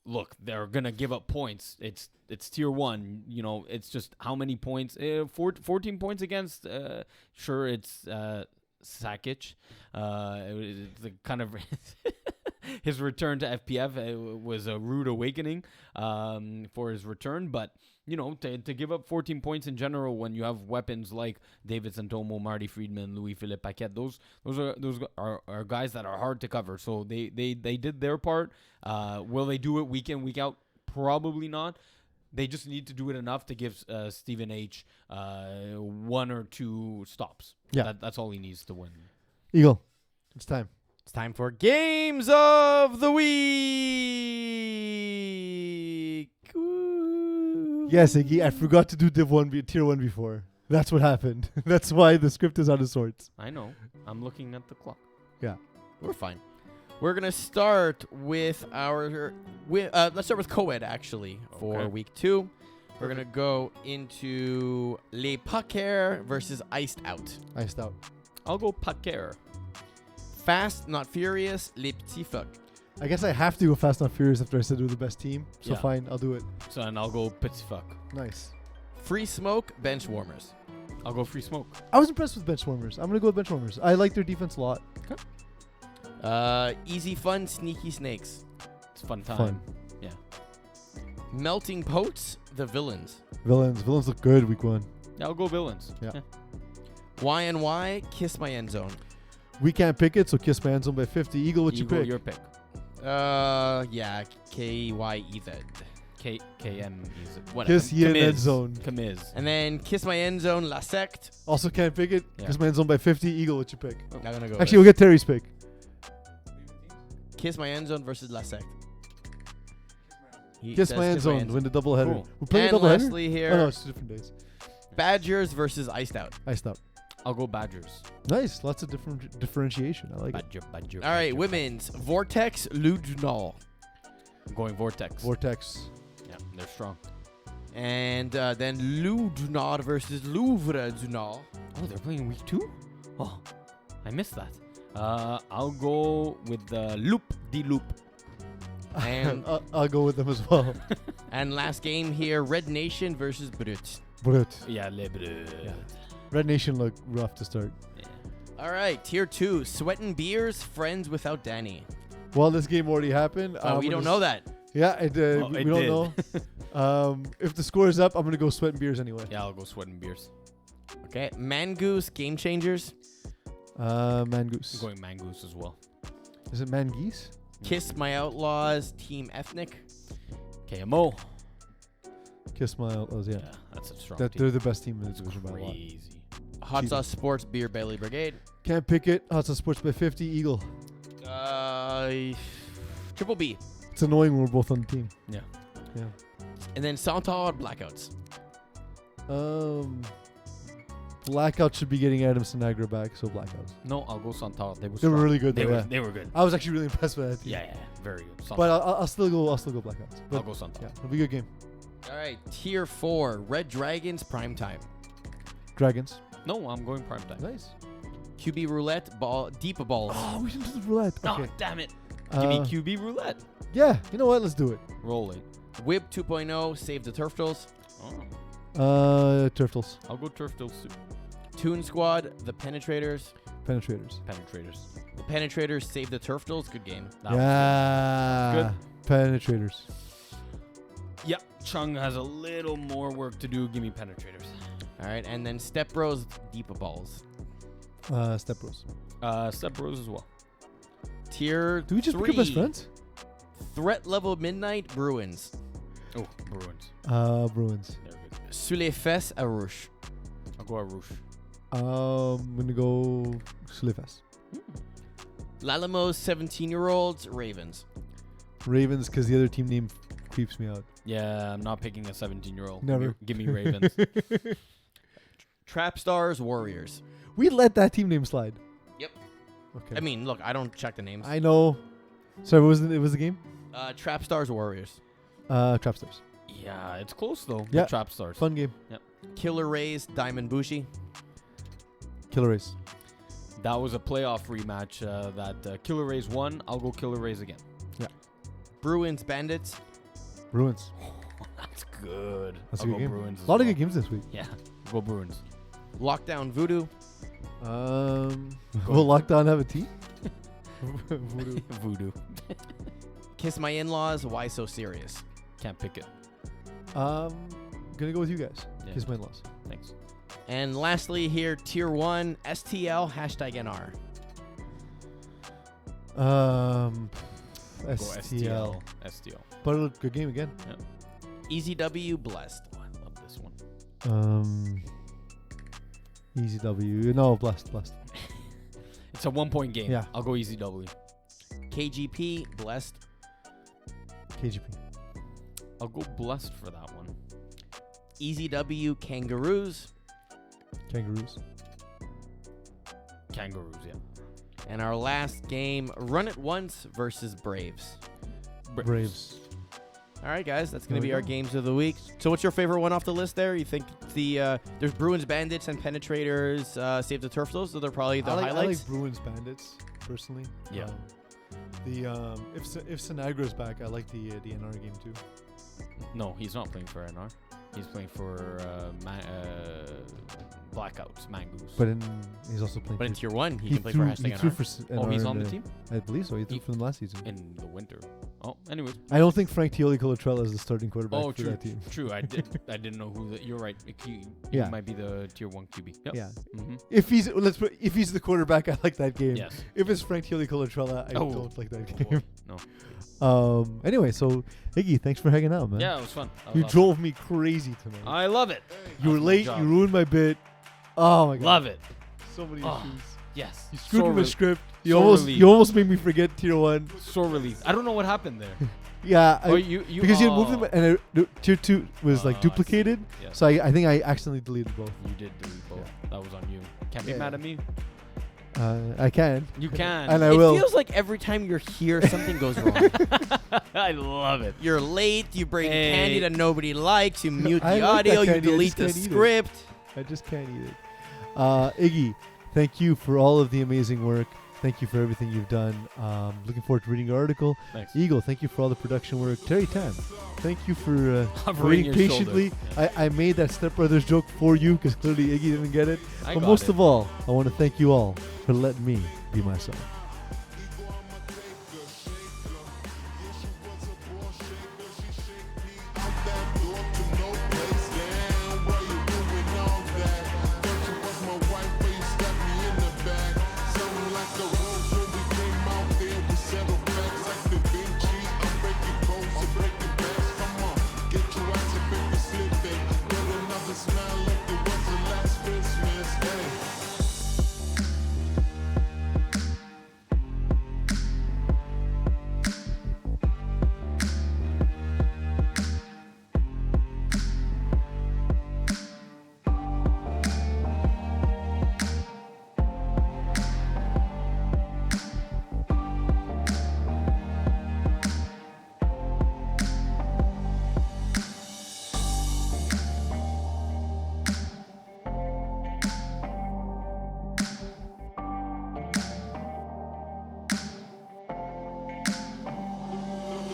Look, they're gonna give up points. It's tier 1. It's just how many points? 14 points against. Sure, it's Sakic. It's the kind of his return to FPF was a rude awakening for his return, but. To give up 14 points in general when you have weapons like David Santomo, Marty Friedman, Louis-Philippe Paquette, those are guys that are hard to cover. So they did their part. Will they do it week in, week out? Probably not. They just need to do it enough to give Stephen H 1 or 2 stops. Yeah. That's all he needs to win. Eagle, it's time. It's time for Games of the Week. Woo. Yes, Iggy, I forgot to do tier 1 before. That's what happened. That's why the script is out of sorts. I know. I'm looking at the clock. Yeah. We're fine. We're gonna start with let's start with co-ed actually for Okay. week 2. We're gonna go into Les Paquers versus Iced Out. Iced out. I'll go Paquer. Fast Not Furious, Les Petits Fuck. I guess I have to go Fast and Furious after I said do the best team. So Yeah. fine, I'll do it. So then I'll go Petit Fuck. Nice. Free Smoke, Bench Warmers. I'll go Free Smoke. I was impressed with Benchwarmers. I'm gonna go with Benchwarmers. I like their defense a lot. Easy Fun, Sneaky Snakes. It's fun time. Fun. Yeah. Melting Poets, The Villains. Villains look good week 1. Yeah, I'll go Villains. Yeah. Y&Y, Kiss My End Zone. We can't pick it, so Kiss My End Zone by 50. Eagle, what you Eagle, pick? your pick. Yeah, KYEZ. KM is it? Whatever. Kiss Ye End Zone. Kamiz. And then Kiss My End Zone, La Secte. Also can't pick it. Yeah. Kiss My End Zone by 50. Eagle, what you pick? Not gonna go. Actually, we'll get Terry's pick. Kiss My End Zone versus La Secte. He Kiss says My End Zone. Win the doubleheader. Cool. We're playing And a doubleheader? lastly here, Oh, no, it's 2 different days. Badgers versus Iced Out. Iced out. I'll go Badgers. Nice. Lots of different differentiation. I like it. Badger. All right, women's. Vortex, Loup du Nord. I'm going Vortex. Vortex. Yeah, they're strong. And then Loup du Nord versus Louvre du Nord. Oh, they're playing week 2? Oh, I missed that. I'll go with the Loop de Loop. And I'll go with them as well. and last game here, Red Nation versus Brut. Brut. Yeah, Les Bleus. Yeah. Red Nation look rough to start. Yeah. All right, tier 2, Sweatin' Beers, Friends Without Danny. Well, this game already happened. We don't know that. Yeah, it, Oh, we it don't did. know. If the score is up, I'm going to go Sweat and Beers anyway. Yeah, I'll go Sweating Beers. Okay, Mangoose, Game Changers. Mangoose. I'm going Mangoose as well. Is it Mangeese? Kiss My Outlaws, Team Ethnic. KMO. Kiss My Outlaws, yeah. That's a strong They're team. the best team in the division by a lot. Crazy. Hot Jesus. Sauce Sports, Beer Belly Brigade. Can't pick it. Hot Sauce Sports by 50. Eagle. Triple B. It's annoying when we're both on the team. Yeah. Yeah. And then Centaur Blackouts. Blackout should be getting Adam Sinagra back, so Blackouts. No, I'll go Santal. They were They were strong. really good, They though, were, yeah. they were good. I was actually really impressed with that team. Yeah, very good. Santal. But I'll still go Blackouts. But I'll go Santal. yeah, it'll be a good game. All right, tier 4, Red Dragons Primetime. Dragons. No, I'm going Primetime. Nice. QB Roulette, Deep Balls. Oh, we didn't do the roulette. Oh, Okay. damn it. Give me Uh, QB Roulette. Yeah, you know what? Let's do it. Roll it. Whip 2.0, Save the Turtles. Oh, Turtles. I'll go Turf Till Soup. Toon Squad, The Penetrators. Penetrators. Penetrators. The Penetrators, Save the Turtles. Good game. That was Yeah. Penetrators. good. Yeah, Chung has a little more work to do. Give me Penetrators. All right, and then Step Bros, Deep Balls. Step Bros. Step Bros as well. Tier Do we just 3, pick up best friends? Threat Level Midnight, Bruins. Oh, Bruins. Bruins. They're good. Sous les fesses, Arouche. I'll go Arouche. I'm gonna go Slivas. L'Alamo's 17-year-olds, Ravens. Ravens, because the other team name creeps me out. Yeah, I'm not picking a 17-year-old. Never. Give me Ravens. Trap Stars, Warriors. We let that team name slide. Yep. Okay. I mean, look, I don't check the names. I know. Sorry, what was the game? Trap Stars, Warriors. Trapstars. Yeah, it's close though. Yeah. The Trap Stars. Fun game. Killer Rays, Diamond Bushi. Killer Race. That was a playoff rematch that Killer Rays won. I'll go Killer Rays again. Bruins, Bandits. Bruins. That's good. That's a I'll good go game. Bruins as A lot of well. good games this week. Yeah, go Bruins. Lockdown, Voodoo. Will Lockdown have a team? Voodoo. Voodoo. Kiss My In-Laws, Why So Serious. Can't pick it. Gonna go with you guys. Yeah. Kiss my loss. Thanks. And lastly here, Tier 1, STL, #NR. Go STL. STL. But a good game again. Easy W, Blessed. Oh, I love this one. Easy W. No, blessed. It's a 1-point game. Yeah. I'll go Easy W. KGP, Blessed. KGP. I'll go Blessed for that one. Easy W, Kangaroos. Kangaroos. Kangaroos, yeah. And our last game, Run It Once versus Braves. Braves. All right, guys, that's going There to we be our go. games of the week. So what's your favorite one off the list there? You think there's Bruins Bandits and Penetrators Save the Turf? Those are probably the I highlights. like Bruins Bandits personally. Yeah. If Sinagra's back, I like the NR game too. No, he's not playing for NR. He's playing for Blackouts, Mangoose. But he's also playing. But in for, Tier 1, he he can play threw, for he hashtag threw NR. for Oh, he's NR on in the team? I believe so. He threw He- for them last season. In the winter. Oh, anyways. I don't think Frank Tioli-Colatrella is the starting quarterback Oh, for true. that team. True. I didn't know who. You're right. He Yeah. might be the Tier 1 QB. Yep. Yeah. Mm-hmm. If he's the quarterback, I like that game. Yes. If it's Frank Tioli-Colatrella, I Oh. don't like that Oh, game. boy. No. Anyway, so Iggy, thanks for hanging out, man. Yeah, it was fun. That was You awesome. drove me crazy tonight. I love it. You were That's my late. job. You ruined my bit. Oh my god. Love it. So many Oh. issues. Yes. You screwed So with my re- script. so relieved. You almost made me forget Tier 1. So relieved. I don't know what happened there. Yeah. Because you had moved them and Tier 2 was I like see. duplicated. Yes. So I think I accidentally deleted both. You did delete both. That was on you. Can't be Yeah. mad at me. I can. You can. And I It will. feels like every time you're here, something goes wrong. I love it. You're late, you bring Hey. candy that nobody likes, you mute I the like that audio, you candy, I delete just the can't eat it. script. I just can't eat it. Iggy, thank you for all of the amazing work. Thank you for everything you've done. Looking forward to reading your article. Thanks. Eagle, thank you for all the production work. Terry Tan, thank you for Hovering waiting your patiently. shoulder. I made that Step Brothers joke for you because clearly Iggy didn't get it. I But got most it. of all, I want to thank you all for letting me be myself.